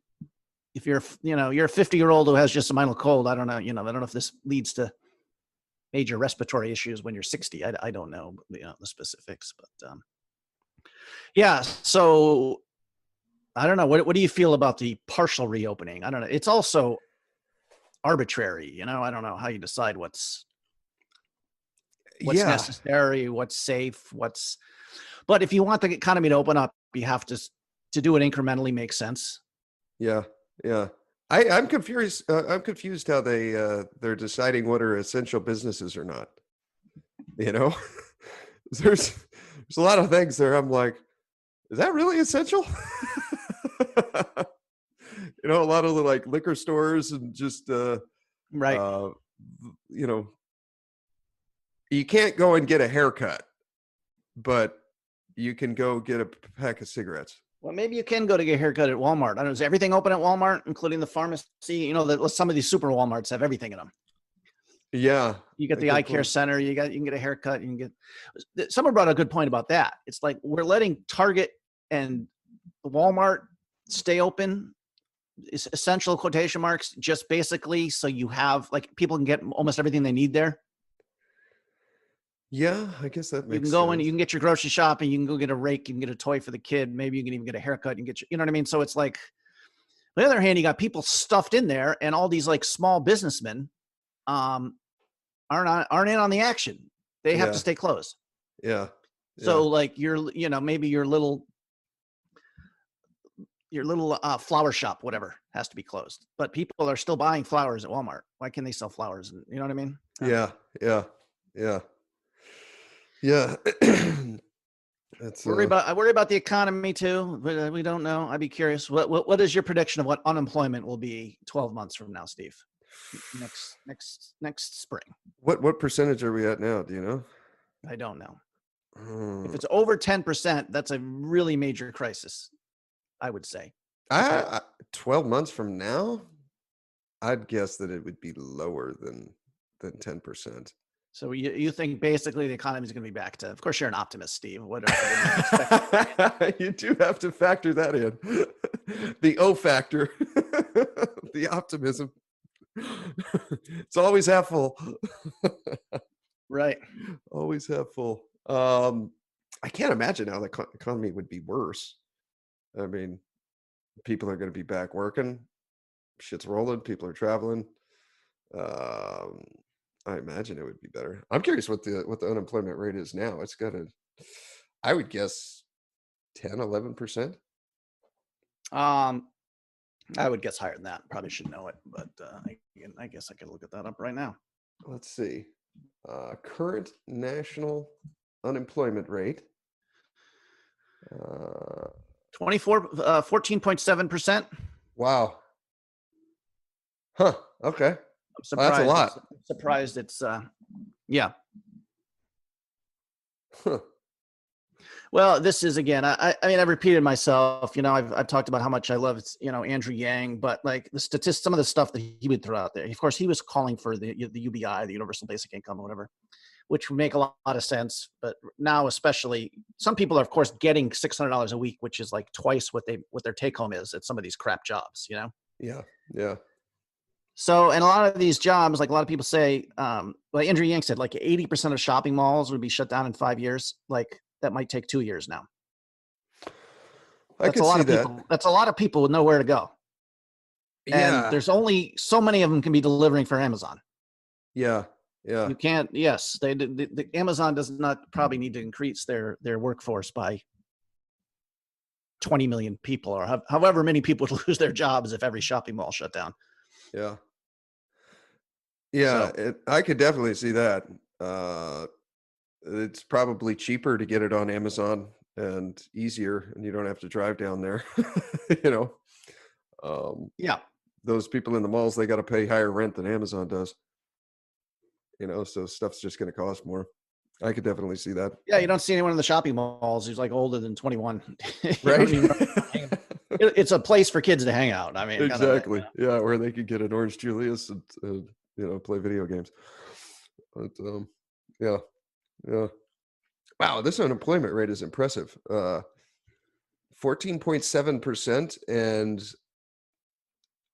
if you're a 50-year-old who has just a mild cold, I don't know, I don't know if this leads to major respiratory issues when you're 60. I don't know, the specifics, but so I don't know. What do you feel about the partial reopening? I don't know. It's also arbitrary, I don't know how you decide what's necessary, what's safe, but if you want the economy to open up, you have to do it incrementally makes sense. Yeah. I'm confused. I'm confused how they're deciding what are essential businesses or not. There's a lot of things there. I'm like, is that really essential? A lot of the like liquor stores and just right. You can't go and get a haircut, but you can go get a pack of cigarettes. Well, maybe you can go to get a haircut at Walmart. I don't know. Is everything open at Walmart, including the pharmacy? Some of these super Walmarts have everything in them. Yeah. You get the eye care center. You can get a haircut. Someone brought a good point about that. It's like we're letting Target and Walmart stay open, essential quotation marks, just basically so you have people can get almost everything they need there. Yeah, I guess that makes sense. You can go in, you can get your grocery shopping, you can go get a rake, you can get a toy for the kid, maybe you can even get a haircut and you know what I mean? So it's like, on the other hand, you got people stuffed in there and all these small businessmen aren't in on the action. They have to stay closed. Yeah. So maybe your little flower shop, whatever, has to be closed. But people are still buying flowers at Walmart. Why can't they sell flowers? You know what I mean? Yeah. That's I worry about the economy too, but we don't know. I'd be curious. What is your prediction of what unemployment will be 12 months from now, Steve? Next spring. What percentage are we at now? Do you know? I don't know. If Mm, it's over 10%, that's a really major crisis, I would say. 12 months from now, I'd guess that it would be lower than 10%. So you think basically the economy is going to be back to, of course, you're an optimist, Steve. What are You do have to factor that in. The O factor, the optimism. It's always half full. right? Always half full. I can't imagine how the economy would be worse. I mean, people are going to be back working. Shit's rolling. People are traveling. Um, I imagine it would be better. I'm curious what the unemployment rate is now. It's got to, I would guess 10, 11%. I would guess higher than that. Probably should know it, but I guess I could look at that up right now. Let's see. Current national unemployment rate. 14.7%. Wow. Huh. Okay. I'm Well, that's a lot. I'm surprised it's yeah. Huh. Well, this is again. I mean, I've repeated myself. You know, I've talked about how much I love Andrew Yang, but like some of the stuff that he would throw out there. Of course, he was calling for the UBI, the Universal Basic Income, or whatever, which would make a lot of sense. But now, especially, some people are of course getting $600 a week, which is like twice what their take home is at some of these crap jobs. You know. Yeah. Yeah. So, and a lot of these jobs, like a lot of people say, like Andrew Yang said, like 80% of shopping malls would be shut down in 5 years. Like that might take 2 years now. I That's could a lot see of that. people. That's a lot of people with nowhere to go. Yeah. And there's only so many of them can be delivering for Amazon. Yeah. Yeah. You can't. Yes, the Amazon does not probably need to increase their workforce by 20 million people, or however many people would lose their jobs if every shopping mall shut down. Yeah. Yeah. So, I could definitely see that. It's probably cheaper to get it on Amazon and easier, and you don't have to drive down there. You know, yeah. those people in the malls, they got to pay higher rent than Amazon does. You know, so stuff's just going to cost more. I could definitely see that. Yeah, you don't see anyone in the shopping malls who's like older than 21. Right? It's a place for kids to hang out. I mean, Exactly. Yeah, where they could get an Orange Julius and play video games. But yeah. Wow, this unemployment rate is impressive. 14.7%, and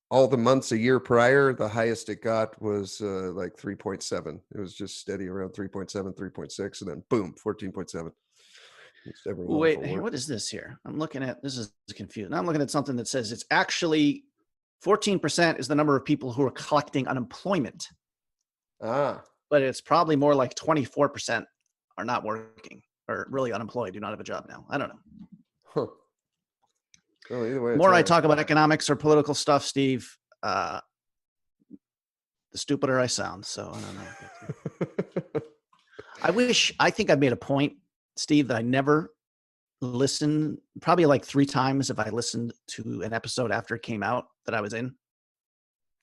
all the months a year prior, the highest it got was like 3.7. It was just steady around 3.7, 3.6, and then boom, 14.7. Wait, hey, what is this here? I'm looking at, this is confusing. I'm looking at something that says it's actually 14% is the number of people who are collecting unemployment. Ah. But it's probably more like 24% are not working or really unemployed, do not have a job now. I don't know. Huh. Well, either way, The more I talk about economics or political stuff, Steve, the stupider I sound. So I don't know. I think I've made a point, Steve, that I never listened, probably like 3 times if I listened to an episode after it came out that I was in.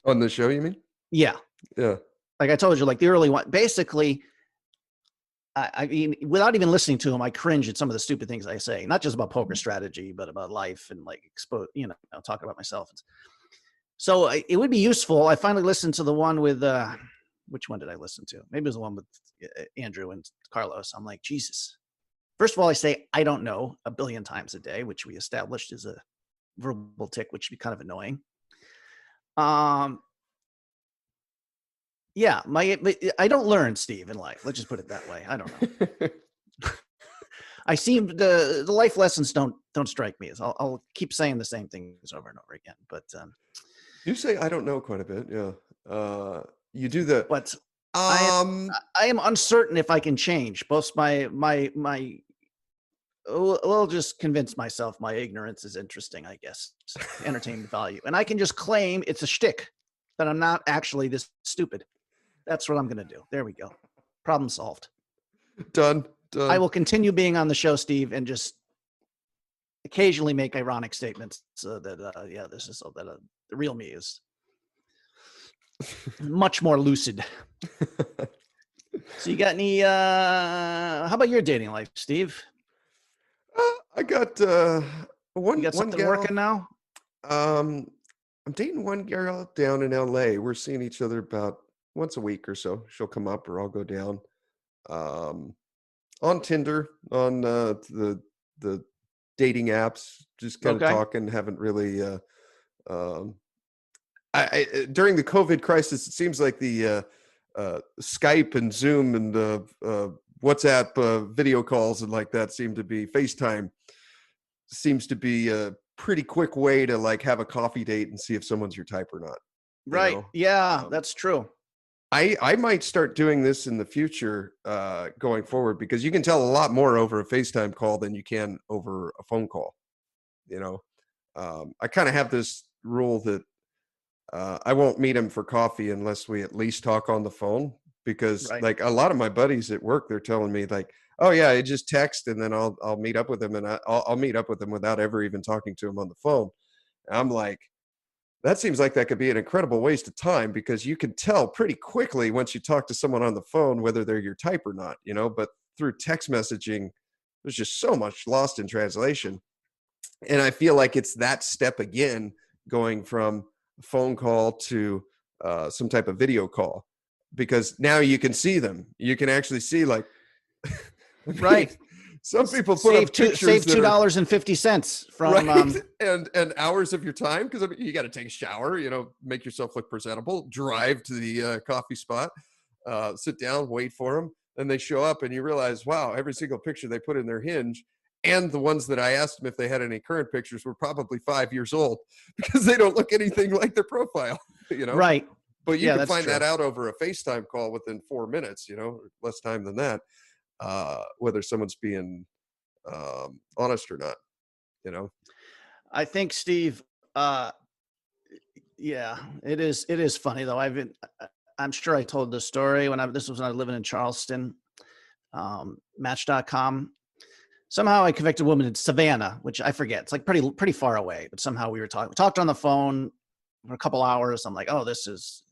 On the show, you mean? Yeah. Yeah. Like I told you, like the early one, basically, I mean, without even listening to him, I cringe at some of the stupid things I say, not just about poker strategy, but about life and like talk about myself. So it would be useful. I finally listened to the one with, which one did I listen to? Maybe it was the one with Andrew and Carlos. I'm like, Jesus. First of all, I say, I don't know 1 billion times a day, which we established is a verbal tick, which would be kind of annoying. Yeah, I don't learn, Steve, in life. Let's just put it that way. I don't know. I seem the life lessons don't strike me as I'll keep saying the same things over and over again. But you say I don't know quite a bit. Yeah. You do the. But I am uncertain if I can change. Both I'll just convince myself my ignorance is interesting, I guess. Entertainment value. And I can just claim it's a shtick, that I'm not actually this stupid. That's what I'm going to do. There we go. Problem solved. Done. I will continue being on the show, Steve, and just occasionally make ironic statements so that, this is so that the real me is much more lucid. So you got any, how about your dating life, Steve? I got You one got one something gal. working now? Um, I'm dating one girl down in LA. We're seeing each other about once a week or so. She'll come up or I'll go down. Um, on Tinder, on the dating apps, just kind of Okay. talking. Haven't really. Um, during the COVID crisis, it seems like the Skype and Zoom and WhatsApp video calls and like that seem to be FaceTime seems to be a pretty quick way to like have a coffee date and see if someone's your type or not. You Right. know, Yeah, um, that's true. I might start doing this in the future going forward because you can tell a lot more over a FaceTime call than you can over a phone call. You know, I kind of have this rule that I won't meet him for coffee unless we at least talk on the phone because Right. like a lot of my buddies at work, they're telling me like, oh yeah, I just text and then I'll meet up with him and I'll meet up with him without ever even talking to him on the phone. And I'm like, that seems like that could be an incredible waste of time because you can tell pretty quickly once you talk to someone on the phone whether they're your type or not, you know, but through text messaging, there's just so much lost in translation. And I feel like it's that step again, going from a phone call to some type of video call, because now you can see them. You can actually see, like, I mean, Right. some people put up pictures Save that are $2.50 from right and hours of your time because I mean, you got to take a shower, you know, make yourself look presentable, drive to the coffee spot, sit down, wait for them, then they show up, and you realize, wow, every single picture they put in their Hinge and the ones that I asked them if they had any current pictures were probably 5 years old because they don't look anything like their profile, you know. right. But you Yeah, can that's find true. that out over a FaceTime call within 4 minutes, you know, or less time than that, whether someone's being honest or not, you know. I think Steve, uh yeah, it is funny though. I'm sure I told the story this was when I was living in Charleston. Match.com. Somehow I convicted a woman in Savannah, which I forget. It's like pretty far away, but somehow we talked on the phone for a couple hours. I'm like, oh, this is,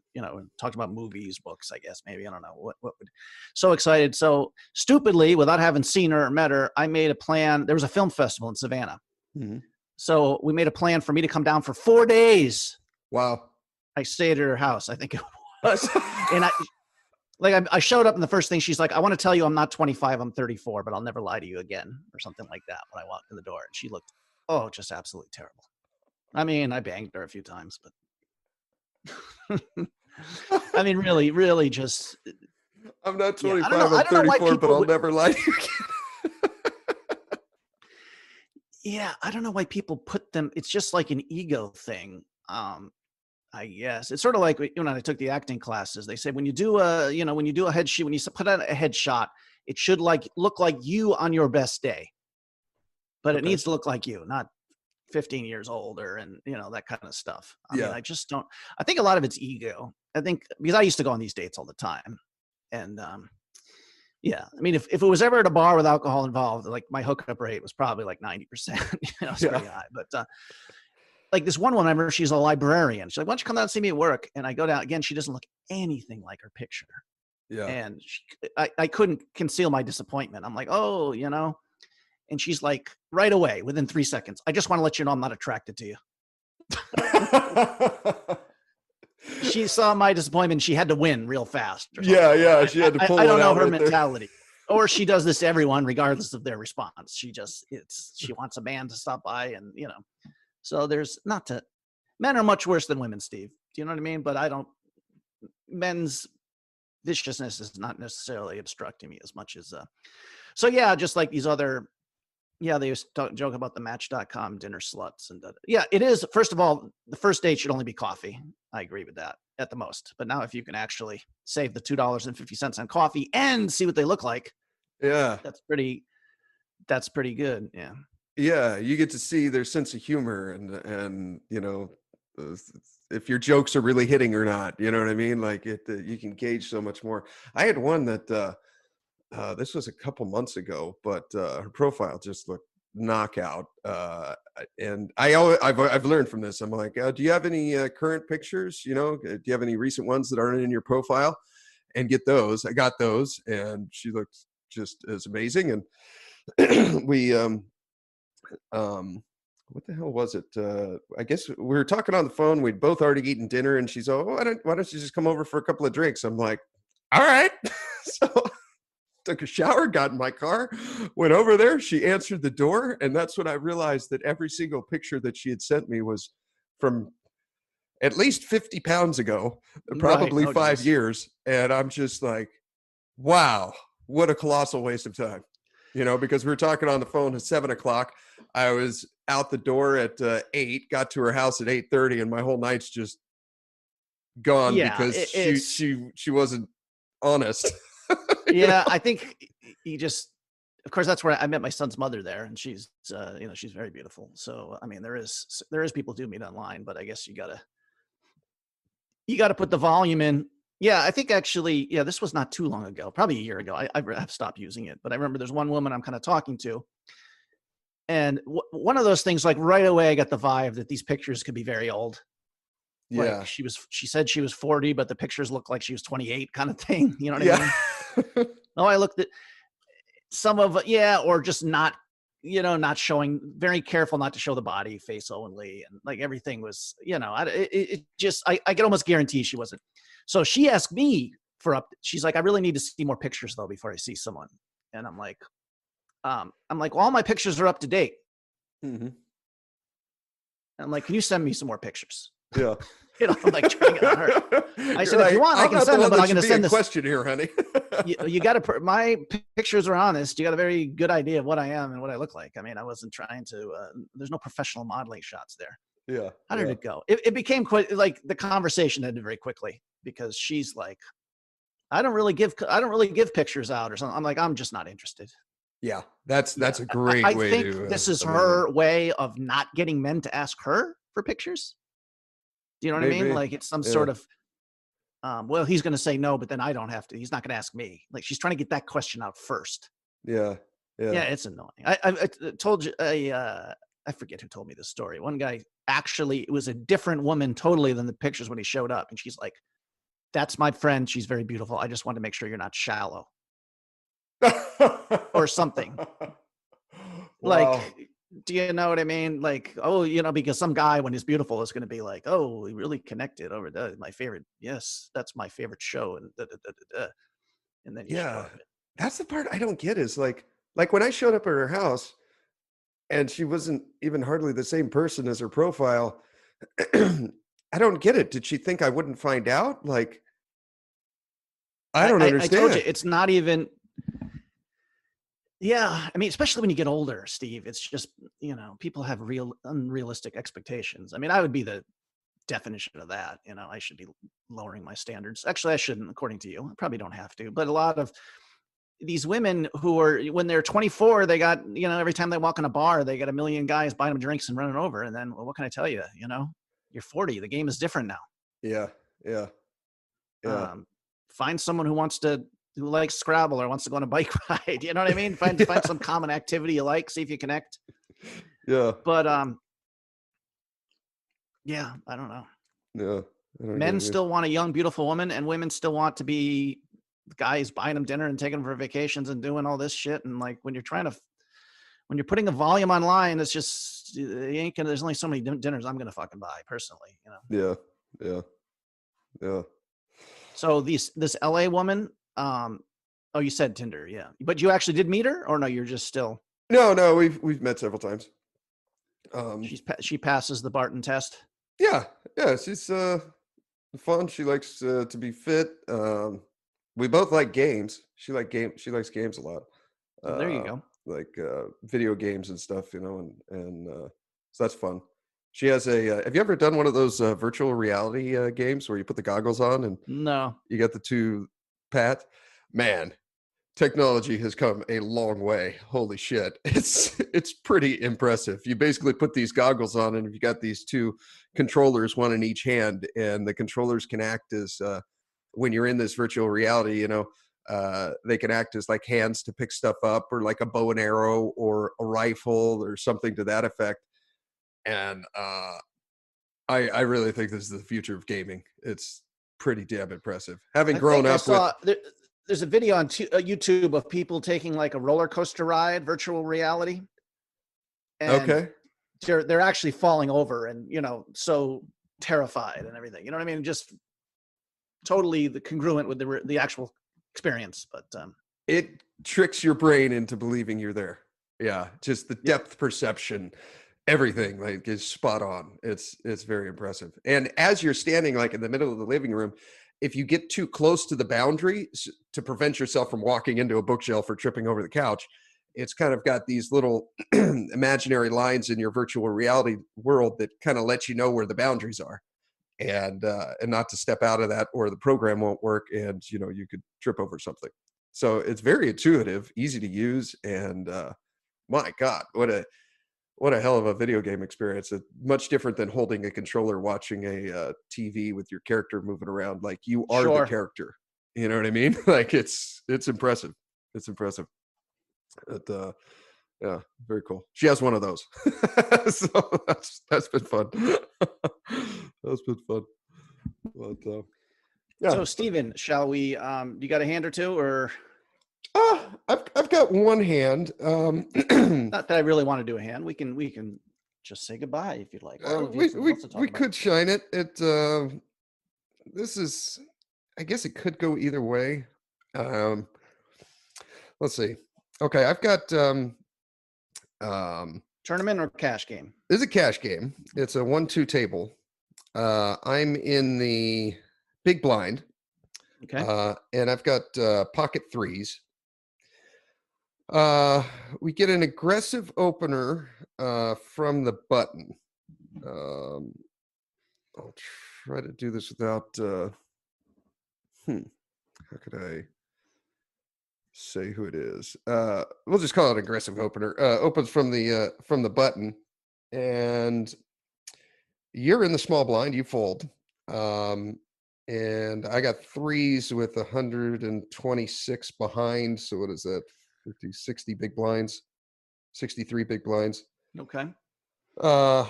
talked about movies, books, I guess, maybe. I don't know what would. So excited. So stupidly, without having seen her or met her, I made a plan. There was a film festival in Savannah. Mm-hmm. So we made a plan for me to come down for 4 days. Wow. I stayed at her house, I think it was. And I showed up, and the first thing she's like, I want to tell you I'm not 25, I'm 34, but I'll never lie to you again, or something like that when I walked in the door. And she looked, just absolutely terrible. I mean, I banged her a few times, but I mean, really, really just. I'm not 25, yeah, I don't know I'm why 34, but I'll never lie to you again. Yeah, I don't know why people put them. It's just like an ego thing. I guess it's sort of like when I took the acting classes. They say when you do a headshot, when you put out a headshot, it should look like you on your best day, but it needs to look like you, not 15 years older and that kind of stuff. I mean, I just don't. I think a lot of it's ego. I think because I used to go on these dates all the time, and yeah, I mean, if it was ever at a bar with alcohol involved, like my hookup rate was probably like 90%. It's pretty high, but. Like this one woman, I remember she's a librarian. She's like, why don't you come down and see me at work? And I go down again. She doesn't look anything like her picture. Yeah. And I couldn't conceal my disappointment. I'm like, oh, and she's like, right away, within 3 seconds, I just want to let you know I'm not attracted to you. She saw my disappointment. She had to win real fast. Yeah. She had to pull I don't know her right mentality. Or she does this to everyone, regardless of their response. She wants a man to stop by and, So there's men are much worse than women, Steve. Do you know what I mean? But men's viciousness is not necessarily obstructing me as much as, so yeah, just like these other, they used to joke about the Match.com dinner sluts. And yeah, it is. First of all, the first date should only be coffee. I agree with that at the most. But now if you can actually save the $2.50 on coffee and see what they look like. Yeah. That's pretty good. Yeah. Yeah, you get to see their sense of humor and if your jokes are really hitting or not, you know what I mean? Like you can gauge so much more. I had one that this was a couple months ago, but her profile just looked knockout. And I've learned from this. I'm like, do you have any current pictures? Do you have any recent ones that aren't in your profile? and get those. I got those, and she looked just as amazing. And we what the hell was it? I guess we were talking on the phone. We'd both already eaten dinner, and she's, oh, why don't you just come over for a couple of drinks? I'm like, all right. So took a shower, got in my car, went over there. She answered the door, and that's when I realized that every single picture that she had sent me was from at least 50 pounds ago, probably Right. Oh, 5 geez. years. And I'm just like, wow, what a colossal waste of time. Because we were talking on the phone at 7 o'clock. I was out the door at 8, got to her house at 8:30, and my whole night's just gone Yeah, because she wasn't honest. yeah, I think you just, of course, that's where I met my son's mother there, and she's, she's very beautiful. So, I mean, there is people do meet online, but I guess you gotta put the volume in. Yeah, I think actually, yeah, this was not too long ago, probably a year ago. I've stopped using it, but I remember there's one woman I'm kind of talking to, and one of those things, like right away, I got the vibe that these pictures could be very old. Yeah. Like she said she was 40, but the pictures looked like she was 28, kind of thing. You know what I mean? Yeah. No, I looked at some of it, yeah, or just not, not showing, very careful not to show the body face only, and like everything was, I could almost guarantee she wasn't. So she asked me she's like, I really need to see more pictures though before I see someone. And I'm like, well, all my pictures are up to date. Mm-hmm. I'm like, can you send me some more pictures? Yeah. I'm like trying to get on her. I said, if you want, I can send them, but I'm going to send this question here, honey. you got to, my pictures are honest. You got a very good idea of what I am and what I look like. I mean, I wasn't trying to, there's no professional modeling shots there. Yeah. How did it go? It became quite like the conversation ended very quickly because she's like, I don't really give pictures out or something. I'm like, I'm just not interested. Yeah. That's a great way to. I think this is her way of not getting men to ask her for pictures. Do you know what I mean? Like it's some sort of, well, he's going to say no, but then I don't have to. He's not going to ask me. Like she's trying to get that question out first. Yeah. Yeah. Yeah, it's annoying. I told you, I forget who told me this story. One guy, actually, it was a different woman totally than the pictures when he showed up. And she's like, that's my friend. She's very beautiful. I just want to make sure you're not shallow. Or something. Wow. Like, do you know what I mean? Like, oh, because some guy when he's beautiful is going to be like, oh, we really connected over that. My favorite. Yes, that's my favorite show. And and then you show up. That's the part I don't get is like when I showed up at her house and she wasn't even hardly the same person as her profile. I don't get it. Did she think I wouldn't find out? Like, I don't understand. I told you, it's not even. Yeah, I mean, especially when you get older, Steve, it's just, people have unrealistic expectations. I mean, I would be the definition of that. I should be lowering my standards. Actually, I shouldn't, according to you. I probably don't have to. But a lot of these women who are, when they're 24, they got, every time they walk in a bar, they got a million guys buying them drinks and running over. And then, well, what can I tell you? You're 40. The game is different now. Yeah. Yeah. Yeah. Find someone who likes Scrabble or wants to go on a bike ride. You know what I mean? Find some common activity you like, see if you connect. Yeah. But yeah, I don't know. Yeah. Men still want a young, beautiful woman, and women still want to be guys buying them dinner and taking them for vacations and doing all this shit. And like when you're putting a volume online, it's just there's only so many dinners I'm gonna fucking buy personally. Yeah. Yeah. Yeah. So this LA woman. Oh, you said Tinder, yeah. But you actually did meet her, or no? You're just still. No, we've met several times. She passes the Barton test. Yeah, she's fun. She likes to be fit. We both like games. She likes games a lot. There you go. Like video games and stuff, and so that's fun. She has have you ever done one of those virtual reality games where you put the goggles on and no, you got the two Pat? Man, technology has come a long way. Holy shit. It's pretty impressive. You basically put these goggles on and you got these two controllers, one in each hand, and the controllers can act as when you're in this virtual reality, they can act as like hands to pick stuff up, or like a bow and arrow or a rifle or something to that effect. And I really think this is the future of gaming. It's pretty damn impressive. Having I grown think I up saw there's a video on YouTube of people taking like a roller coaster ride, virtual reality, and okay. they're actually falling over and so terrified and everything. You know what I mean? Just totally congruent with the actual experience. But It tricks your brain into believing you're there. Yeah, just the yeah, depth perception, everything like is spot on. It's very impressive. And as you're standing like in the middle of the living room, if you get too close to the boundary to prevent yourself from walking into a bookshelf or tripping over the couch, it's kind of got these little imaginary lines in your virtual reality world that kind of let you know where the boundaries are, and not to step out of that or the program won't work, and you could trip over something. So it's very intuitive, easy to use, and my God, what a hell of a video game experience. It's much different than holding a controller watching a TV with your character moving around. Like you are the sure. character. You know what I mean? Like it's impressive. It's impressive. Yeah, very cool. She has one of those. So that's been fun. That's been fun. But yeah. So Steven, shall we you got a hand or two, or I've got one hand. not that I really want to do a hand. We can just say goodbye if you'd like. Or if you have something else to talk we about. could shine it. This is, I guess it could go either way. Let's see. Okay, I've got Tournament or cash game? this is a cash game. It's a 1-2 table. I'm in the big blind. Okay. And I've got pocket threes. We get an aggressive opener from the button. I'll try to do this without how could I say who it is? We'll just call it an aggressive opener. Opens from the button, and you're in the small blind, you fold. And I got threes with 126 behind. So what is that? 50, 60 big blinds, 63 big blinds. Okay. I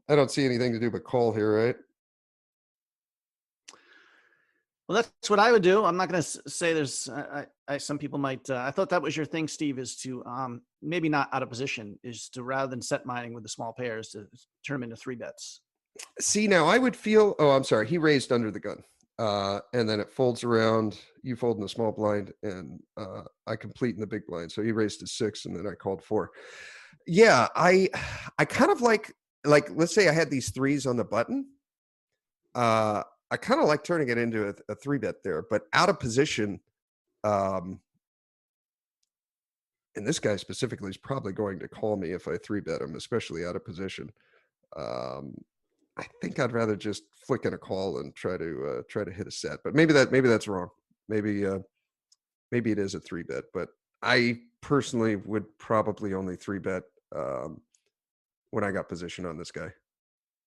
don't see anything to do but call here, right? Well, that's what I would do. I'm not going to say there's. Some people might. I thought that was your thing, Steve, is to maybe not out of position, is to rather than set mining with the small pairs to turn them into 3-bets. See, now I would feel. Oh, I'm sorry. He raised under the gun, and then it folds around. You fold in the small blind, and I complete in the big blind. So he raised to 6, and then I called 4. Yeah, I kind of like let's say I had these threes on the button. I kind of like turning it into a 3-bet there, but out of position. And this guy specifically is probably going to call me if I 3-bet him, especially out of position. I think I'd rather just flick in a call and try to hit a set, but maybe that's wrong. Maybe it is a 3-bet, but I personally would probably only 3-bet when I got position on this guy.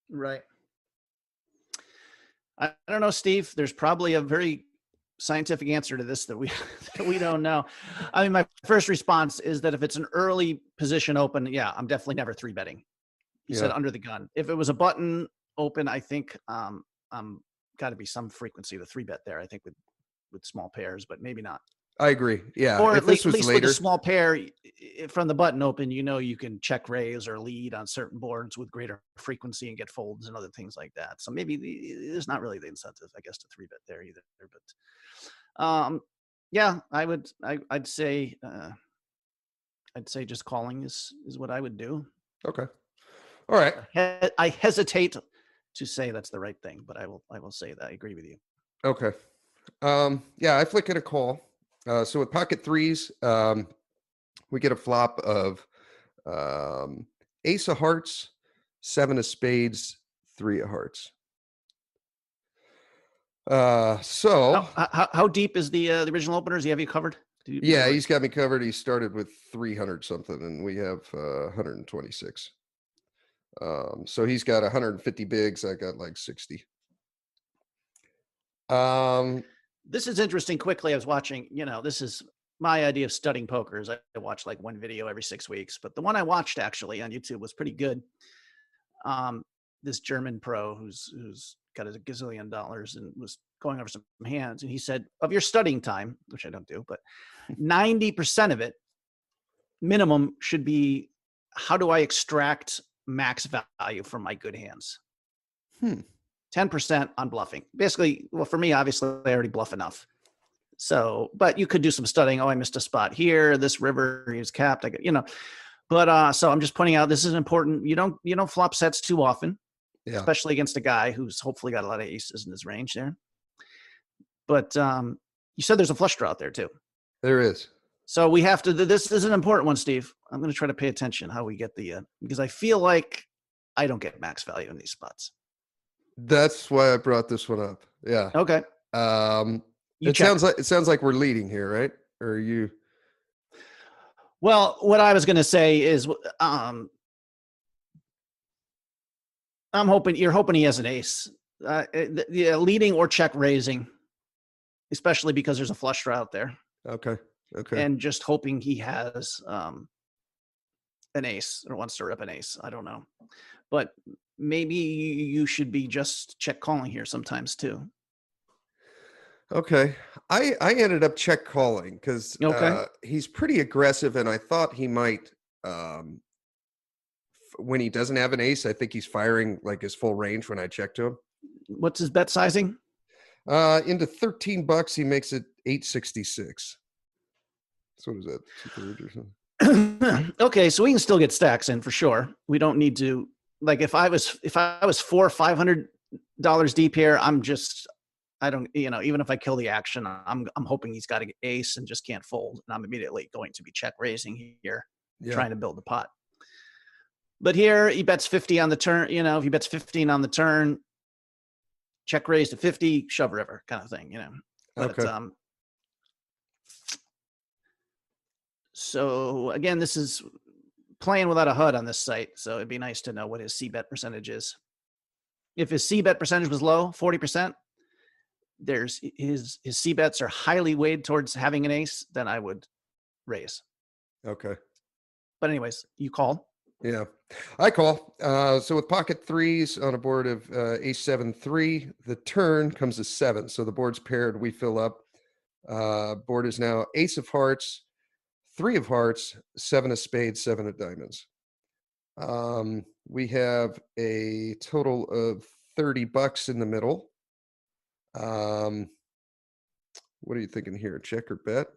Right. I don't know, Steve. There's probably a very scientific answer to this that we don't know. I mean, my first response is that if it's an early position open, yeah, I'm definitely never 3-betting. You said under the gun. If it was a button open, I think got to be some frequency of the 3-bet there. I think with small pairs, but maybe not. I agree. Yeah. Or if at least later, with a small pair from the button open, you can check raise or lead on certain boards with greater frequency and get folds and other things like that. So maybe there's not really the incentive, I guess, to 3-bet there either. But yeah, I'd say just calling is what I would do. Okay. All right. I hesitate to say that's the right thing, but I will say that I agree with you. Okay. Yeah, I flick in a call. So with pocket threes, we get a flop of ace of hearts, 7 of spades, 3 of hearts. So how deep is the original opener? Does he have you covered? Yeah, he's got me covered. He started with 300 something, and we have 126. So he's got 150 bigs. I got like 60. This is interesting. Quickly, I was watching, this is my idea of studying poker is I watch like one video every 6 weeks, but the one I watched actually on YouTube was pretty good. This German pro who's got a gazillion dollars and was going over some hands, and he said, of your studying time, which I don't do, but 90% of it minimum should be, how do I extract max value from my good hands? 10% on bluffing. Basically, well, for me, obviously, I already bluff enough. So, but you could do some studying. Oh, I missed a spot here. This river is capped. I get, but so I'm just pointing out, this is important. You don't flop sets too often, especially against a guy who's hopefully got a lot of aces in his range there. But you said there's a flush draw out there too. There is. So we have to, this is an important one, Steve. I'm going to try to pay attention how we get because I feel like I don't get max value in these spots. That's why I brought this one up. Yeah. Okay. It sounds like we're leading here, right? Or are you? Well, what I was going to say is, I'm hoping he has an ace, leading or check raising, especially because there's a flush draw out there. Okay. And just hoping he has an ace or wants to rip an ace. I don't know, but maybe you should be just check calling here sometimes too. Okay. I ended up check calling because he's pretty aggressive, and I thought he might, when he doesn't have an ace, I think he's firing like his full range when I check to him. What's his bet sizing? Into $13, he makes it 866. So what is that? 2/3 or something? Okay, so we can still get stacks in for sure. We don't need to, like, if I was $400 or $500 deep here, I don't, even if I kill the action, I'm hoping he's got an ace and just can't fold, and I'm immediately going to be check raising here, trying to build the pot. But here he bets 50 on the turn. If he bets 15 on the turn, check raise to 50, shove river kind of thing. But, okay. So again, this is playing without a HUD on this site, so it'd be nice to know what his C-bet percentage is. If his C-bet percentage was low, 40%, there's his C-bets are highly weighed towards having an ace, then I would raise. Okay. But anyways, you call. Yeah, I call. So with pocket threes on a board of ace 7-3, the turn comes to 7. So the board's paired, we fill up. Board is now ace of hearts, 3 of hearts, 7 of spades, 7 of diamonds. We have a total of $30 in the middle. What are you thinking here? Check or bet?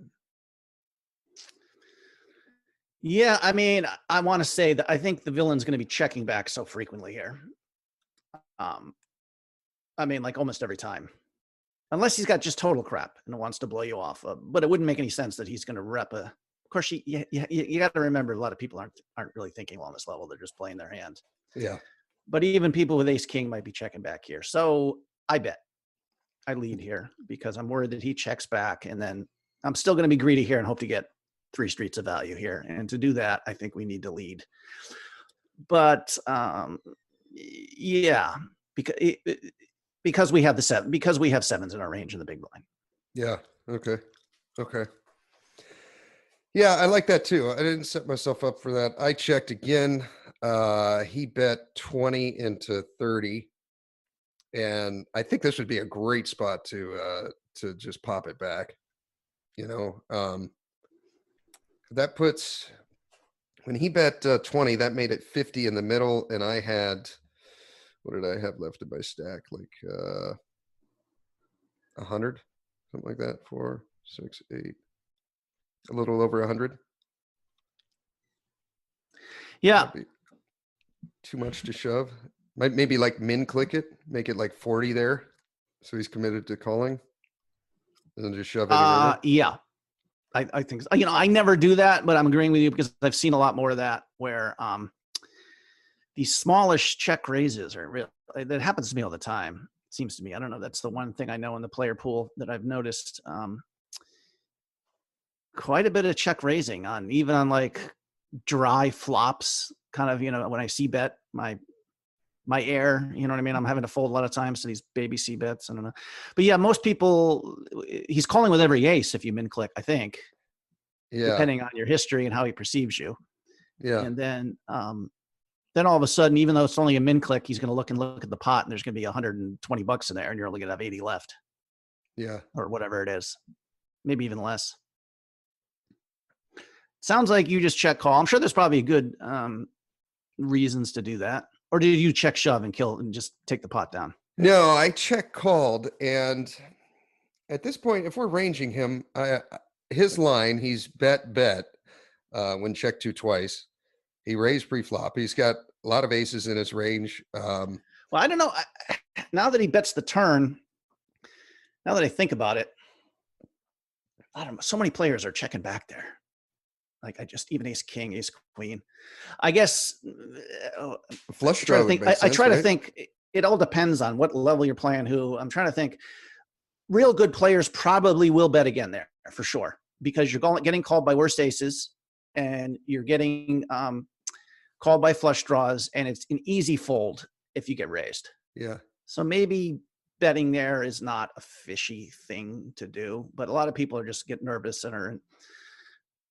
Yeah, I mean, I want to say that I think the villain's going to be checking back so frequently here. I mean, like almost every time. Unless he's got just total crap and wants to blow you off. But it wouldn't make any sense that he's going to rep a... Of course, you got to remember, a lot of people aren't really thinking on this level. They're just playing their hand. Yeah. But even people with ace-king might be checking back here. So I bet. I lead here because I'm worried that he checks back, and then I'm still going to be greedy here and hope to get 3 streets of value here. And to do that, I think we need to lead. But yeah, because we have we have sevens in our range in the big blind. Yeah. Okay. Yeah, I like that too. I didn't set myself up for that. I checked again. He bet 20 into 30. And I think this would be a great spot to just pop it back. That puts, when he bet 20, that made it 50 in the middle. And I had, what did I have left in my stack? Like 100, something like that. 4, 6, 8, a little over 100. Yeah. Too much to shove. Might maybe like min click it, make it like 40 there. So he's committed to calling. And then just shove it in. Yeah. I think so. I never do that, but I'm agreeing with you because I've seen a lot more of that where these smallish check raises are real. That happens to me all the time. It seems to me. I don't know. That's the one thing I know in the player pool that I've noticed quite a bit of check raising even on like dry flops, kind of, when I see bet my air, you know what I mean? I'm having to fold a lot of times to these baby C bets. I don't know. But yeah, most people, he's calling with every ace if you min click, I think. Yeah. Depending on your history and how he perceives you. Yeah. And then all of a sudden, even though it's only a min click, he's going to look at the pot and there's going to be $120 in there and you're only going to have 80 left. Yeah. or whatever it is, maybe even less. Sounds like you just check call. I'm sure there's probably good reasons to do that. Or did you check shove and kill and just take the pot down? No, I check called, and at this point, if we're ranging him, his line, he's bet when check two twice. He raised pre-flop. He's got a lot of aces in his range. Well, I don't know. Now that he bets the turn, now that I think about it, I don't know. So many players are checking back there. Like even ace king, ace queen. I guess flush draw. I try to think. It all depends on what level you're playing. Who I'm trying to think. Real good players probably will bet again there for sure, because you're getting called by worse aces, and you're getting called by flush draws, and it's an easy fold if you get raised. Yeah. So maybe betting there is not a fishy thing to do, but a lot of people are just get nervous and are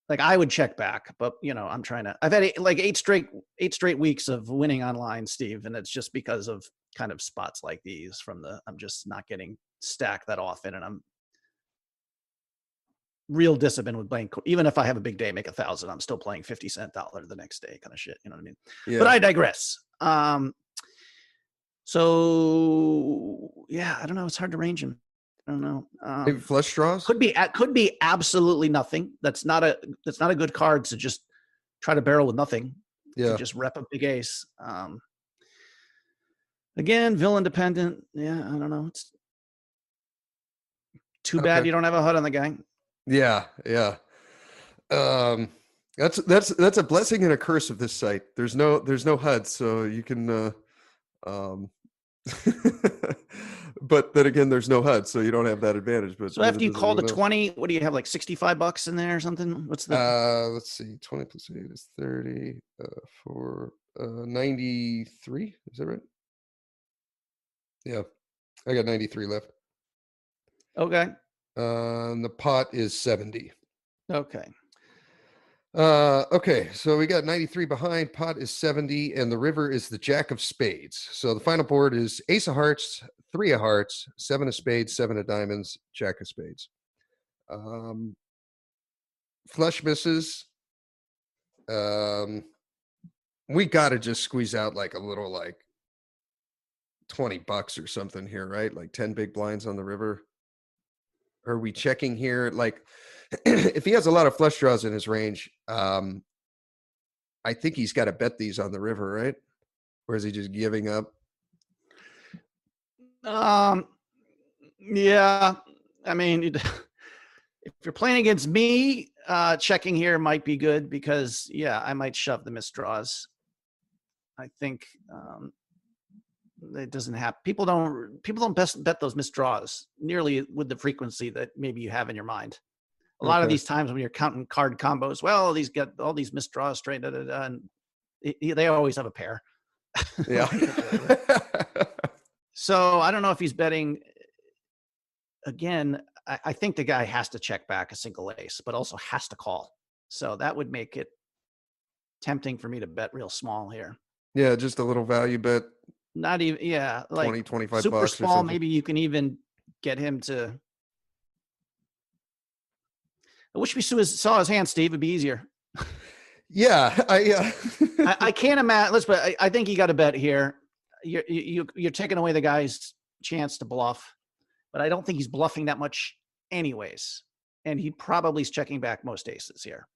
like, I would check back, but I've had eight straight weeks of winning online, Steve. And it's just because of kind of spots like these I'm just not getting stacked that often. And I'm real disciplined with playing. Even if I have a big day, make 1,000, I'm still playing 50-cent dollar the next day kind of shit. You know what I mean? Yeah. But I digress. So yeah, I don't know. It's hard to range him. I don't know. Maybe flush draws could be absolutely nothing. That's not a good card to just try to barrel with nothing. Yeah, to just rep a big ace. Again, villain dependent. Yeah, I don't know. It's too bad you don't have a HUD on the guy. Yeah. That's a blessing and a curse of this site. There's no HUD, so you can. But then again, there's no HUD, so you don't have that advantage. But so after you call the 20, what do you have, like $65 in there or something? What's the let's see, 20 plus 8 is 30 for 93. Is that right? Yeah, I got 93 left. Okay. The pot is 70. Okay. Okay, so we got 93 behind, pot is 70, and the river is the jack of spades. So the final board is ace of hearts, 3 of hearts, 7 of spades, 7 of diamonds, jack of spades. Flush misses. We got to just squeeze out like a little, like $20 or something here, right? Like 10 big blinds on the river. Are we checking here? Like, if he has a lot of flush draws in his range, I think he's got to bet these on the river, right? Or is he just giving up? Yeah. I mean, if you're playing against me, checking here might be good because, yeah, I might shove the misdraws. I think it doesn't happen. People don't bet those misdraws nearly with the frequency that maybe you have in your mind. A lot of these times when you're counting card combos, well, these get all these misdraws straight, and they always have a pair. Yeah. So I don't know if he's betting. Again, I think the guy has to check back a single ace, but also has to call. So that would make it tempting for me to bet real small here. Yeah, just a little value bet. Not even, yeah, like 20, 25 super bucks small. Maybe you can even get him to. I wish we saw his hand, Steve. It'd be easier. Yeah, I can't imagine. But I think you got to bet here. You're taking away the guy's chance to bluff, but I don't think he's bluffing that much, anyways. And he probably is checking back most aces here.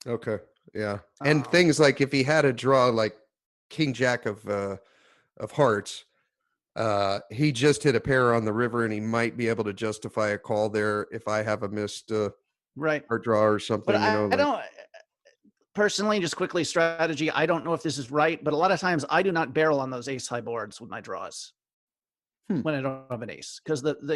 Okay, yeah, and things like if he had a draw like King Jack of hearts, he just hit a pair on the river, and he might be able to justify a call there if I have a missed right heart draw or something. But I don't personally, just quickly, strategy. I don't know if this is right, but a lot of times I do not barrel on those ace high boards with my draws when I don't have an ace, because they're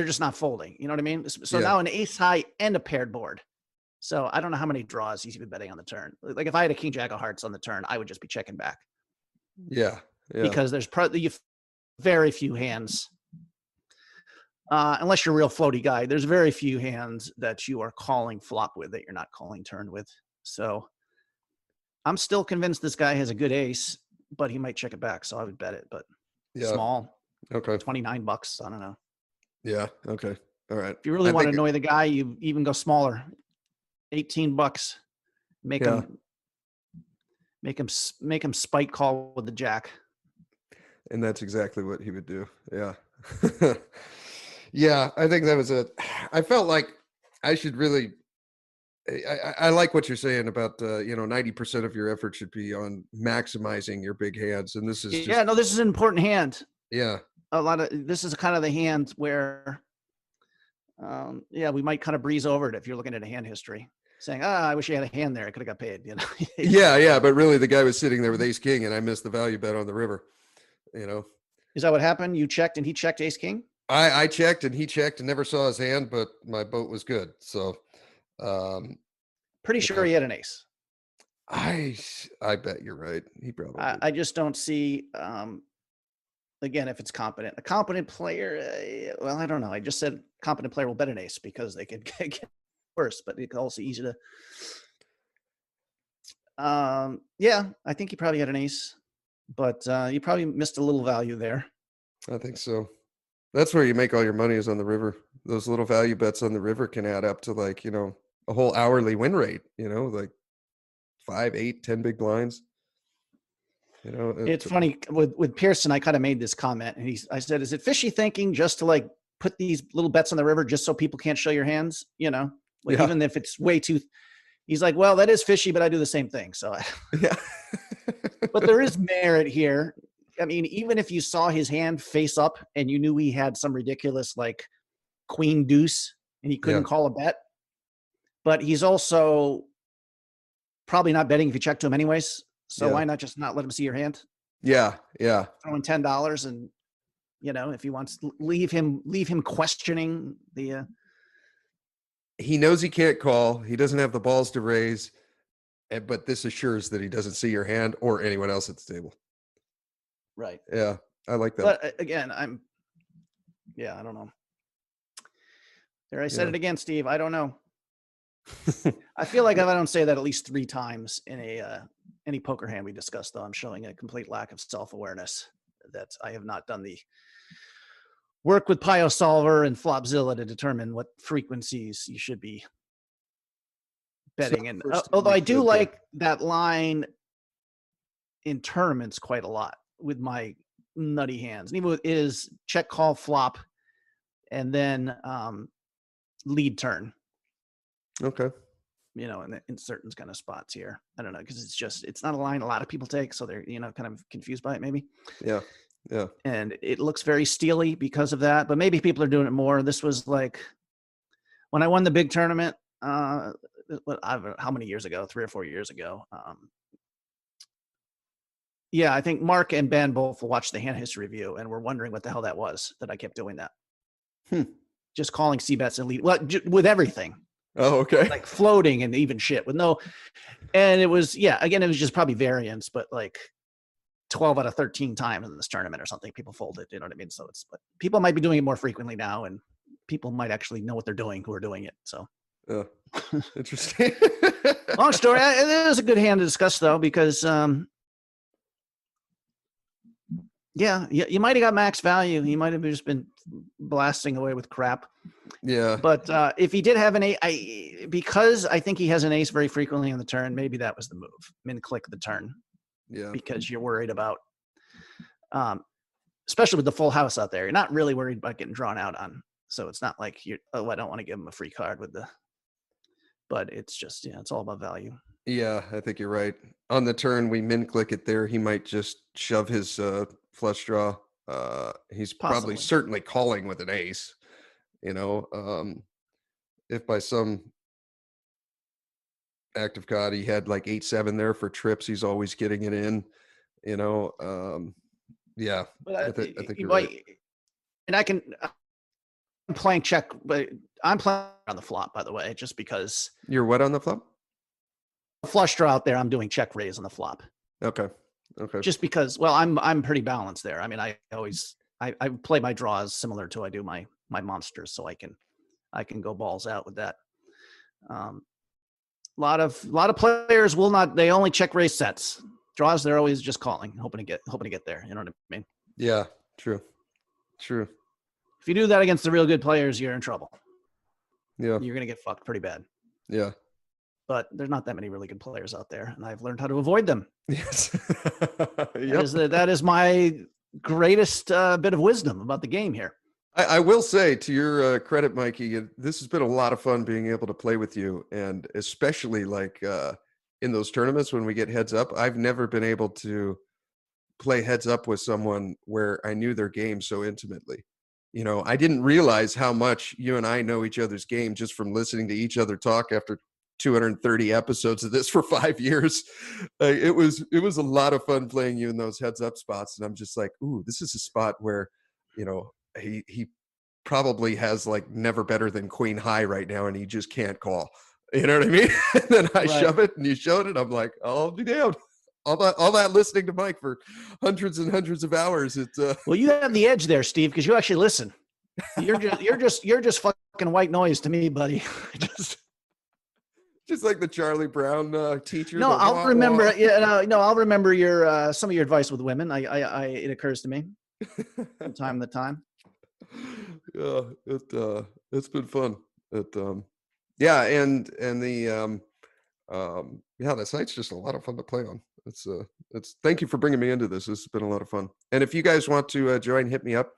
just not folding. You know what I mean? So now an ace high and a paired board. So I don't know how many draws he's even betting on the turn. Like if I had a King Jack of hearts on the turn, I would just be checking back. Yeah. Because there's very few hands. Unless you're a real floaty guy, there's very few hands that you are calling flop with that you're not calling turn with. So I'm still convinced this guy has a good ace, but he might check it back. So I would bet it. But Yeah. small, Okay. $29. I don't know. Yeah. Okay. All right. If you really I want to think, annoy the guy, you even go smaller, $18. Make yeah. him make him spike call with the jack. And that's exactly what he would do. Yeah. Yeah. I think that was I felt like I should really, I like what you're saying about, 90% of your effort should be on maximizing your big hands. And this is Yeah, just, no, this is an important hand. yeah. This is kind of the hand where, yeah, we might kind of breeze over it if you're looking at a hand history, saying, I wish you had a hand there. I could have got paid, Yeah. Yeah. But really the guy was sitting there with ace king and I missed the value bet on the river, you know. Is that what happened? You checked and he checked ace king? I checked and he checked and never saw his hand, but my boat was good. So, Pretty you sure know, he had an ace. I bet you're right. He probably I just don't see, again, if it's competent. A competent player, well, I don't know. I just said competent player will bet an ace because they could get worse, but it's also easy to. Yeah, I think he probably had an ace, but you probably missed a little value there. I think so. That's where you make all your money is on the river. Those little value bets on the river can add up to like, a whole hourly win rate, like 5, 8, 10 big blinds. It's funny with Pearson. I kind of made this comment, and I said, "Is it fishy thinking just to like put these little bets on the river just so people can't show your hands? Like Yeah. even if it's way too." He's like, "Well, that is fishy, but I do the same thing." So, Yeah. but there is merit here. I mean, even if you saw his hand face up and you knew he had some ridiculous like queen deuce and he couldn't call a bet, but he's also probably not betting if you check to him anyways. So why not just not let him see your hand? Yeah. Yeah. Throw in $10 and if he wants, leave him questioning the. He knows he can't call. He doesn't have the balls to raise, but this assures that he doesn't see your hand or anyone else at the table. Right. Yeah, I like that. But again, I don't know. There, I said it again, Steve. I don't know. I feel like if I don't say that at least 3 times in any poker hand we discussed, though, I'm showing a complete lack of self-awareness that I have not done the work with Pio Solver and Flopzilla to determine what frequencies you should be betting. And although I do like that line in tournaments quite a lot with my nutty hands, and even with is check, call, flop, and then lead turn. Okay. In certain kind of spots here. I don't know, because it's not a line a lot of people take, so they're kind of confused by it maybe. Yeah. Yeah. And it looks very steely because of that, but maybe people are doing it more. This was like when I won the big tournament, how many years ago? 3 or 4 years ago. Yeah, I think Mark and Ben both watched the hand history review and were wondering what the hell that was, that I kept doing that. Just calling C-bets and lead, well, with everything. Oh, okay. Like floating and even shit with no, and it was, again, it was just probably variance, but like 12 out of 13 times in this tournament or something, people folded, you know what I mean? So but people might be doing it more frequently now, and people might actually know what they're doing who are doing it. So interesting. Long story. It is a good hand to discuss though, because you might have got max value. He might have just been blasting away with crap. Yeah. But if he did have an ace, because I think he has an ace very frequently on the turn, maybe that was the move. Min click the turn. Yeah. Because you're worried about, especially with the full house out there, you're not really worried about getting drawn out on. So it's not like I don't want to give him a free card but it's just, it's all about value. Yeah, I think you're right. On the turn, we min click it there. He might just shove his flush draw. He's probably certainly calling with an ace. If by some act of God he had like 8-7 there for trips, he's always getting it in. Yeah, but I think you're right. And I'm playing check, but I'm playing on the flop, by the way, just because. You're what on the flop? Flush draw out there, I'm doing check raise on the flop. Okay. Just because, well, I'm pretty balanced there. I mean, I play my draws similar to I do my monsters, so I can go balls out with that. A lot of players will not. They only check raise sets. Draws, they're always just calling, hoping to get there. You know what I mean? Yeah. True. True. If you do that against the real good players, you're in trouble. Yeah. You're going to get fucked pretty bad. Yeah. But there's not that many really good players out there, and I've learned how to avoid them. Yes. That is my greatest bit of wisdom about the game here. I will say, to your credit, Mikey, this has been a lot of fun being able to play with you, and especially like in those tournaments when we get heads up. I've never been able to play heads up with someone where I knew their game so intimately. You know, I didn't realize how much you and I know each other's game just from listening to each other talk after 230 episodes of this for 5 years. It was a lot of fun playing you in those heads up spots, and I'm just like, ooh, this is a spot where, you know, he probably has like never better than queen high right now, and he just can't call. You know what I mean? And then I shove it, and you showed it. I'm like, I'll be damned. All that listening to Mike for hundreds and hundreds of hours. It's well, you have the edge there, Steve, because you actually listen. You're just fucking white noise to me, buddy. just like the Charlie Brown teacher. No, I'll remember. Yeah, no, I'll remember your some of your advice with women. It occurs to me from time to time. Yeah, it's been fun. Yeah, and the yeah, the site's just a lot of fun to play on. It's thank you for bringing me into this. This has been a lot of fun. And if you guys want to join, hit me up.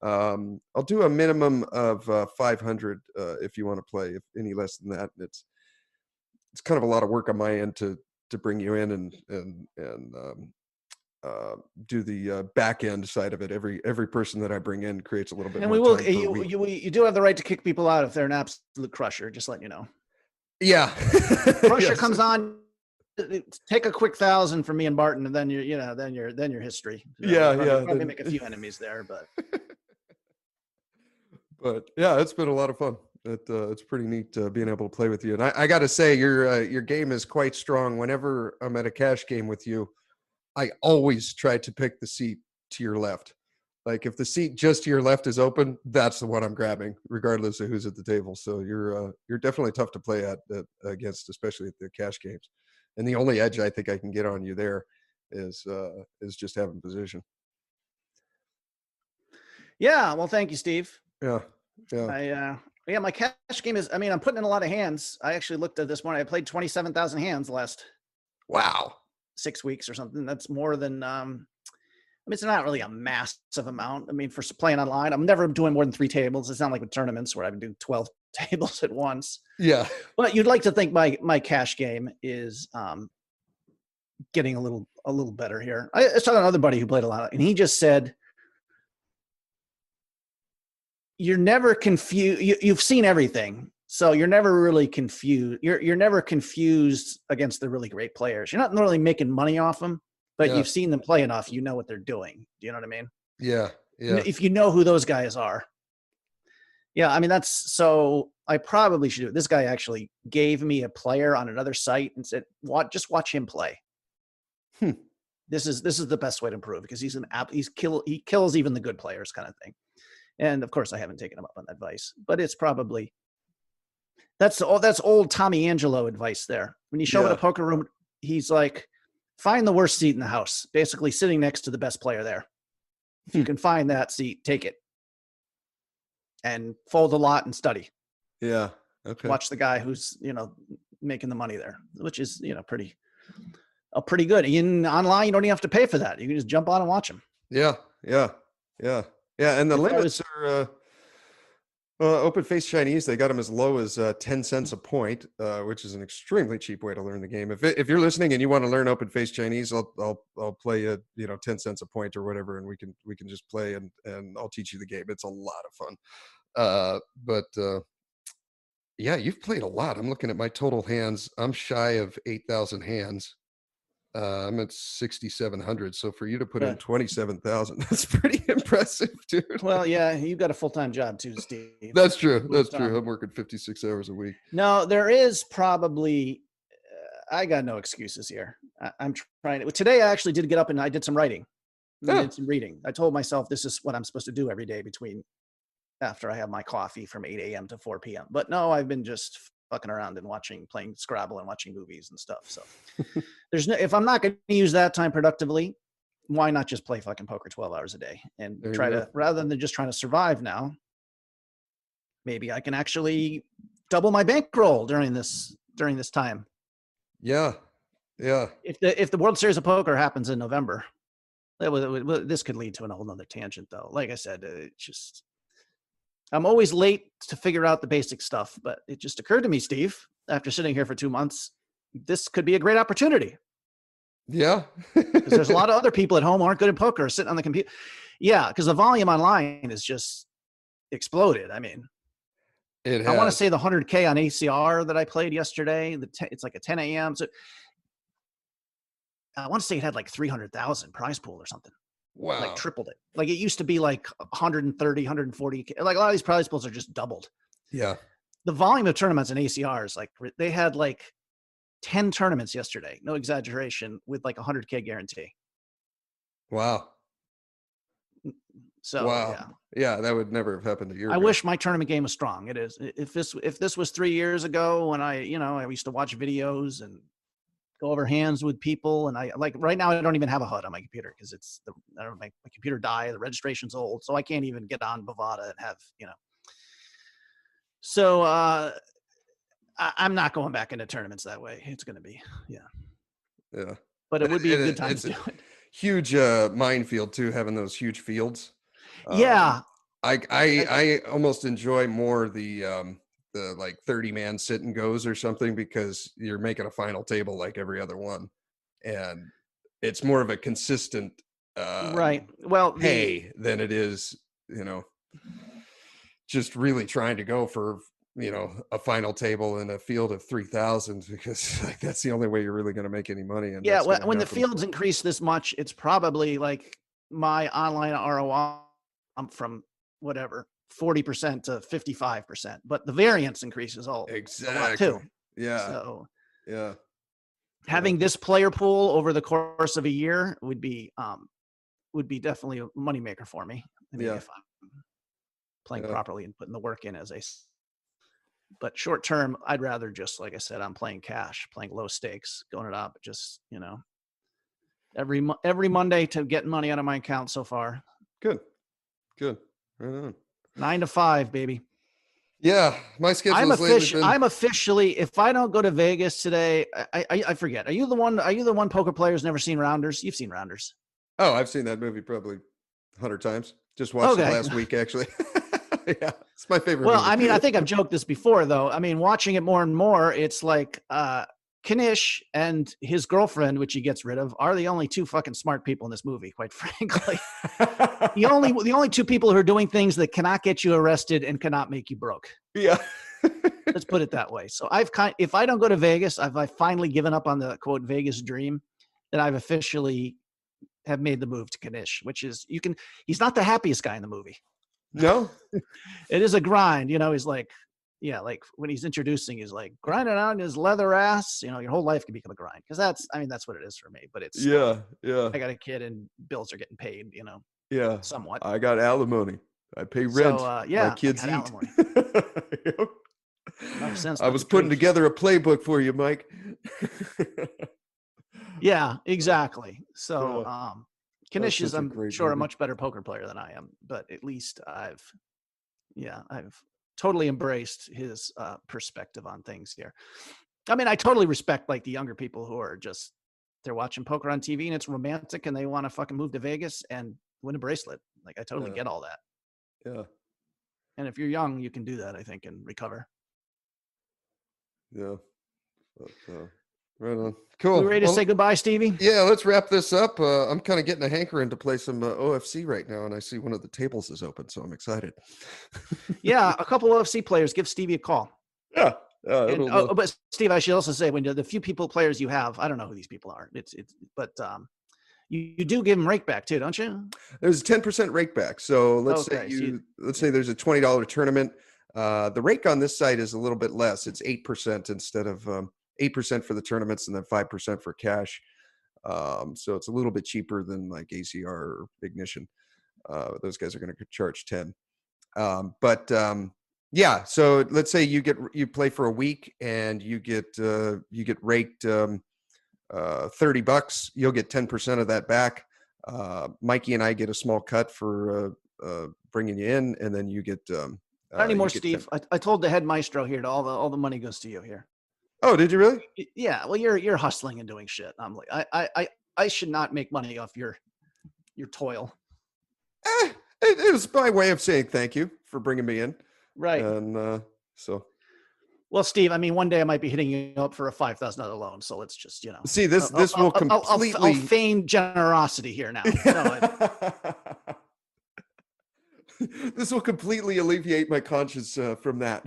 I'll do a minimum of 500 if you want to play. If any less than that, it's kind of a lot of work on my end to bring you in and do the back end side of it. Every person that I bring in creates a little bit. And more we will. time You do have the right to kick people out if they're an absolute crusher. Just letting you know. Yeah, Crusher yes. comes on. Take a quick 1,000 from me and Barton, and then you're history. Yeah, Probably make a few enemies there, but. But yeah, it's been a lot of fun. It's pretty neat being able to play with you. And I got to say, your game is quite strong. Whenever I'm at a cash game with you, I always try to pick the seat to your left. Like if the seat just to your left is open, that's the one I'm grabbing, regardless of who's at the table. So you're definitely tough to play against, especially at the cash games. And the only edge I think I can get on you there is just having position. Yeah, well, thank you, Steve. Yeah. My cash game is. I mean, I'm putting in a lot of hands. I actually looked at this morning. I played 27,000 hands the last. Wow. 6 weeks or something. That's more than. I mean, it's not really a massive amount. I mean, for playing online, I'm never doing more than 3 tables. It's not like with tournaments where I can do 12 tables at once. Yeah. But you'd like to think my cash game is getting a little better here. I saw another buddy who played a lot, and he just said, "You're never confused. You've seen everything, so you're never really confused. You're never confused against the really great players. You're not really making money off them, but you've seen them play enough. You know what they're doing. Do you know what I mean? Yeah. If you know who those guys are." Yeah, I mean, so I probably should do it. This guy actually gave me a player on another site and said, just watch him play. This is the best way to improve because he kills even the good players kind of thing. And of course I haven't taken him up on that advice, but it's probably, that's old Tommy Angelo advice there. When you show him at a poker room, he's like, find the worst seat in the house, basically sitting next to the best player there. If you can find that seat, take it. And fold a lot and study. Yeah. Okay. Watch the guy who's, making the money there, which is, pretty good. Online, you don't even have to pay for that. You can just jump on and watch them. Yeah. And the limits are Open Face Chinese. They got them as low as 10 cents a point, which is an extremely cheap way to learn the game. If you're listening and you want to learn Open Face Chinese, I'll play you 10 cents a point or whatever, and we can just play and I'll teach you the game. It's a lot of fun. Yeah, you've played a lot. I'm looking at my total hands. I'm shy of 8,000 hands. I'm at 6,700. So for you to put in 27,000, that's pretty impressive, dude. Well, yeah, you've got a full-time job too, Steve. That's true. That's true. I'm working 56 hours a week. No, there is probably, I got no excuses here. I'm trying to, today I actually did get up and I did some writing. I did some reading. I told myself this is what I'm supposed to do every day after I have my coffee from 8 a.m. to 4 p.m. But no, I've been just fucking around and playing Scrabble and watching movies and stuff. So if I'm not going to use that time productively, why not just play fucking poker 12 hours a day and There you try go. to, rather than just trying to survive now, maybe I can actually double my bankroll during this time. Yeah. Yeah. If the World Series of Poker happens in November, this could lead to a whole nother tangent though. Like I said, I'm always late to figure out the basic stuff, but it just occurred to me, Steve, after sitting here for 2 months, this could be a great opportunity. Yeah. Because there's a lot of other people at home who aren't good at poker, sitting on the computer. Yeah, because the volume online is just exploded. I mean, It I want to has. say the 100K on ACR that I played yesterday, it's like a 10 a.m. So I want to say it had like 300,000 prize pool or something. Wow. Like tripled it. Like it used to be like 130, 140. Like a lot of these prize pools are just doubled. Yeah. The volume of tournaments in ACRs, like they had like 10 tournaments yesterday. No exaggeration, with like 100K guarantee. Wow. So Wow. Yeah, that would never have happened a year I ago. wish my tournament game was strong. It is. If this was 3 years ago when I used to watch videos and go over hands with people, and I like right now I don't even have a HUD on my computer because my computer died, the registration's old, so I can't even get on Bovada and have. So I'm not going back into tournaments that way. It's going to be Yeah. but it would be a good It- time it's to do it. Huge minefield too, having those huge fields. Yeah. I almost enjoy more the like 30-man sit and goes or something, because you're making a final table like every other one, and it's more of a consistent Right. Well, pay than it is, just really trying to go for a final table in a field of 3,000, because like that's the only way you're really going to make any money. And yeah, that's gonna when the happen. fields increase this much, it's probably like my online ROI from whatever 40% to 55%, but the variance increases a lot Exactly. too. Yeah. So Yeah. having this player pool over the course of a year would be definitely a moneymaker for me. I mean, Yeah. if I'm playing Yeah. properly and putting the work in but short term, I'd rather just, like I said, I'm playing cash, playing low stakes, going it up, just, every Monday to get money out of my account so far. Good. Right on. 9 to 5, baby. Yeah, my schedule has lately been. I'm officially, if I don't go to Vegas today, I forget. Are you the one poker player who's never seen Rounders? You've seen Rounders. Oh, I've seen that movie probably 100 times. Just watched it last week, actually. Yeah, it's my favorite movie. I mean, I think I've joked this before, though. I mean, watching it more and more, it's like Kanish and his girlfriend, which he gets rid of, are the only two fucking smart people in this movie, quite frankly. the only two people who are doing things that cannot get you arrested and cannot make you broke. Yeah. Let's put it that way. So if I don't go to Vegas, I've finally given up on the quote Vegas dream, that I've officially have made the move to Kanish, which is he's not the happiest guy in the movie. No, it is a grind. He's like, like when he's introducing, he's like grinding on his leather ass. Your whole life can become a grind, because that's what it is for me. But it's yeah. I got a kid and bills are getting paid. Yeah, somewhat. I got alimony. I pay rent. So, my kids eat. Yep. I was putting together a playbook for you, Mike. Yeah, exactly. So, Kanish is, I'm sure, a much better poker player than I am, but at least I've totally embraced his perspective on things here. I mean, I totally respect like the younger people who are they're watching poker on TV and it's romantic and they want to fucking move to Vegas and win a bracelet. Like, I totally get all that. Yeah. And if you're young, you can do that, I think, and recover. Yeah. But, right on. Cool. We ready to say goodbye, Stevie? Yeah, let's wrap this up. I'm kind of getting a hankering to play some OFC right now, and I see one of the tables is open, so I'm excited. Yeah, a couple of OFC players. Give Stevie a call. Yeah. But Steve, I should also say, when the few players you have, I don't know who these people are. But you do give them rake back too, don't you? There's a 10% rake back. So let's say there's a $20 tournament. The rake on this site is a little bit less. It's 8% instead of 8% for the tournaments and then 5% for cash. So it's a little bit cheaper than like ACR or Ignition. Those guys are going to charge 10. Yeah. So let's say you play for a week and you get raked $30. You'll get 10% of that back. Mikey and I get a small cut for bringing you in, and then you get. Not anymore, Steve. I told the head maestro here that all the money goes to you here. Oh, did you really? Yeah. Well, you're hustling and doing shit. I'm like, I should not make money off your toil. It was my way of saying thank you for bringing me in. Right. And so. Well, Steve, I mean, one day I might be hitting you up for a $5,000 loan. So let's just, See, this will completely. I'll feign generosity here now. This will completely alleviate my conscience from that.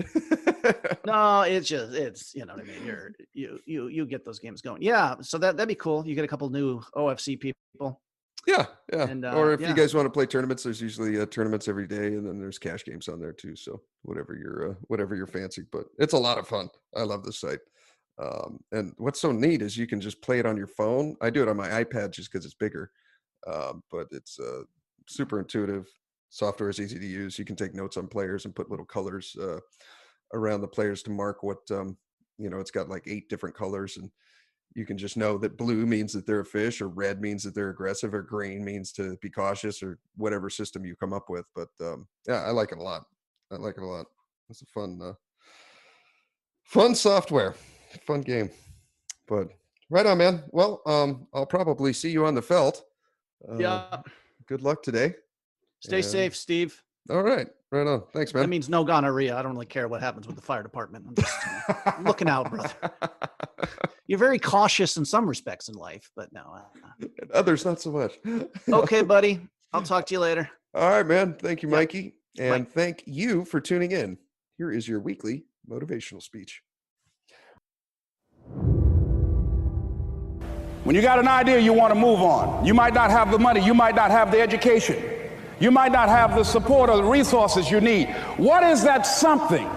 No, it's you know what I mean. You get those games going. Yeah. So that'd be cool. You get a couple new OFC people. Yeah. And, or if yeah. you guys want to play tournaments, there's usually tournaments every day, and then there's cash games on there too. So whatever you're fancy, but it's a lot of fun. I love this site. And what's so neat is you can just play it on your phone. I do it on my iPad just because it's bigger, but it's super intuitive. Software is easy to use. You can take notes on players and put little colors around the players to mark what it's got like 8 different colors, and you can just know that blue means that they're a fish, or red means that they're aggressive, or green means to be cautious, or whatever system you come up with. But yeah, I like it a lot. It's a fun software, fun game. But right on, man. Well, I'll probably see you on the felt. Yeah. Good luck today. Stay safe, Steve. All right. Right on. Thanks, man. That means no gonorrhea. I don't really care what happens with the fire department. I'm just looking out, brother. You're very cautious in some respects in life, but no. Others, not so much. Okay, buddy. I'll talk to you later. All right, man. Thank you, Mikey. Yep. And thank you for tuning in. Here is your weekly motivational speech. When you got an idea you want to move on, you might not have the money, you might not have the education, you might not have the support or the resources you need. What is that something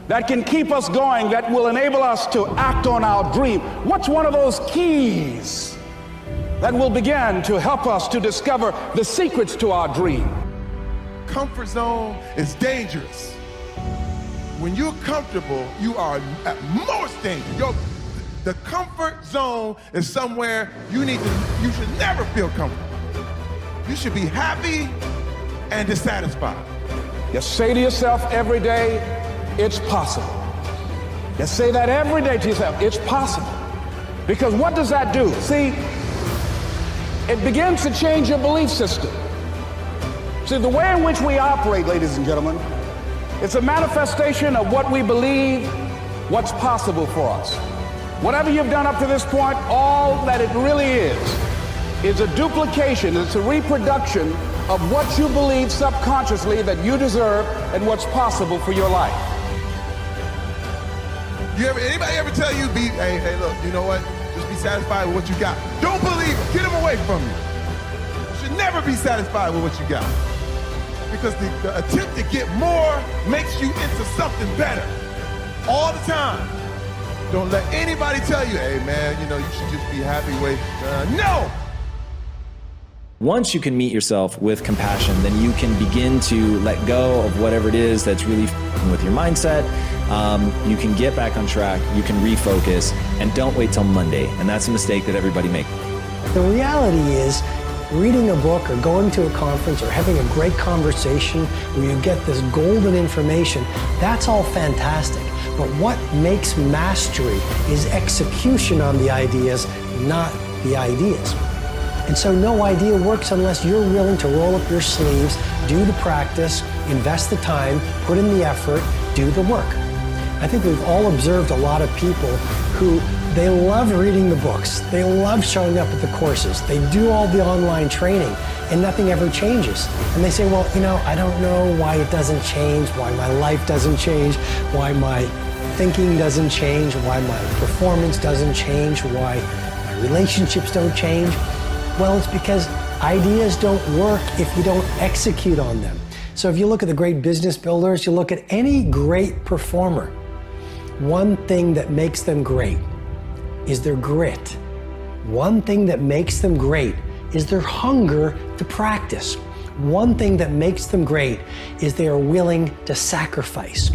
that can keep us going, that will enable us to act on our dream? What's one of those keys that will begin to help us to discover the secrets to our dream? Comfort zone is dangerous. When you're comfortable, you are at most dangerous. The comfort zone is somewhere you should never feel comfortable. You should be happy and dissatisfied. Just say to yourself every day, it's possible. Just say that every day to yourself, it's possible. Because what does that do? See, it begins to change your belief system. See, the way in which we operate, ladies and gentlemen, it's a manifestation of what we believe, what's possible for us. Whatever you've done up to this point, all that it really is a duplication, it's a reproduction of what you believe subconsciously that you deserve and what's possible for your life. Anybody ever tell you, hey, look, you know what? Just be satisfied with what you got. Don't believe it. Get them away from you. You should never be satisfied with what you got. Because the attempt to get more makes you into something better all the time. Don't let anybody tell you, hey man, you should just be happy with, no! Once you can meet yourself with compassion, then you can begin to let go of whatever it is that's really f***ing with your mindset. You can get back on track, you can refocus, and don't wait till Monday. And that's a mistake that everybody makes. The reality is, reading a book or going to a conference or having a great conversation where you get this golden information, that's all fantastic. But what makes mastery is execution on the ideas, not the ideas. And so no idea works unless you're willing to roll up your sleeves, do the practice, invest the time, put in the effort, do the work. I think we've all observed a lot of people who they love reading the books, they love showing up at the courses, they do all the online training, and nothing ever changes. And they say, well, I don't know why it doesn't change, why my life doesn't change, why my thinking doesn't change, why my performance doesn't change, why my relationships don't change. Well, it's because ideas don't work if you don't execute on them. So if you look at the great business builders, you look at any great performer, one thing that makes them great is their grit. One thing that makes them great is their hunger to practice. One thing that makes them great is they are willing to sacrifice.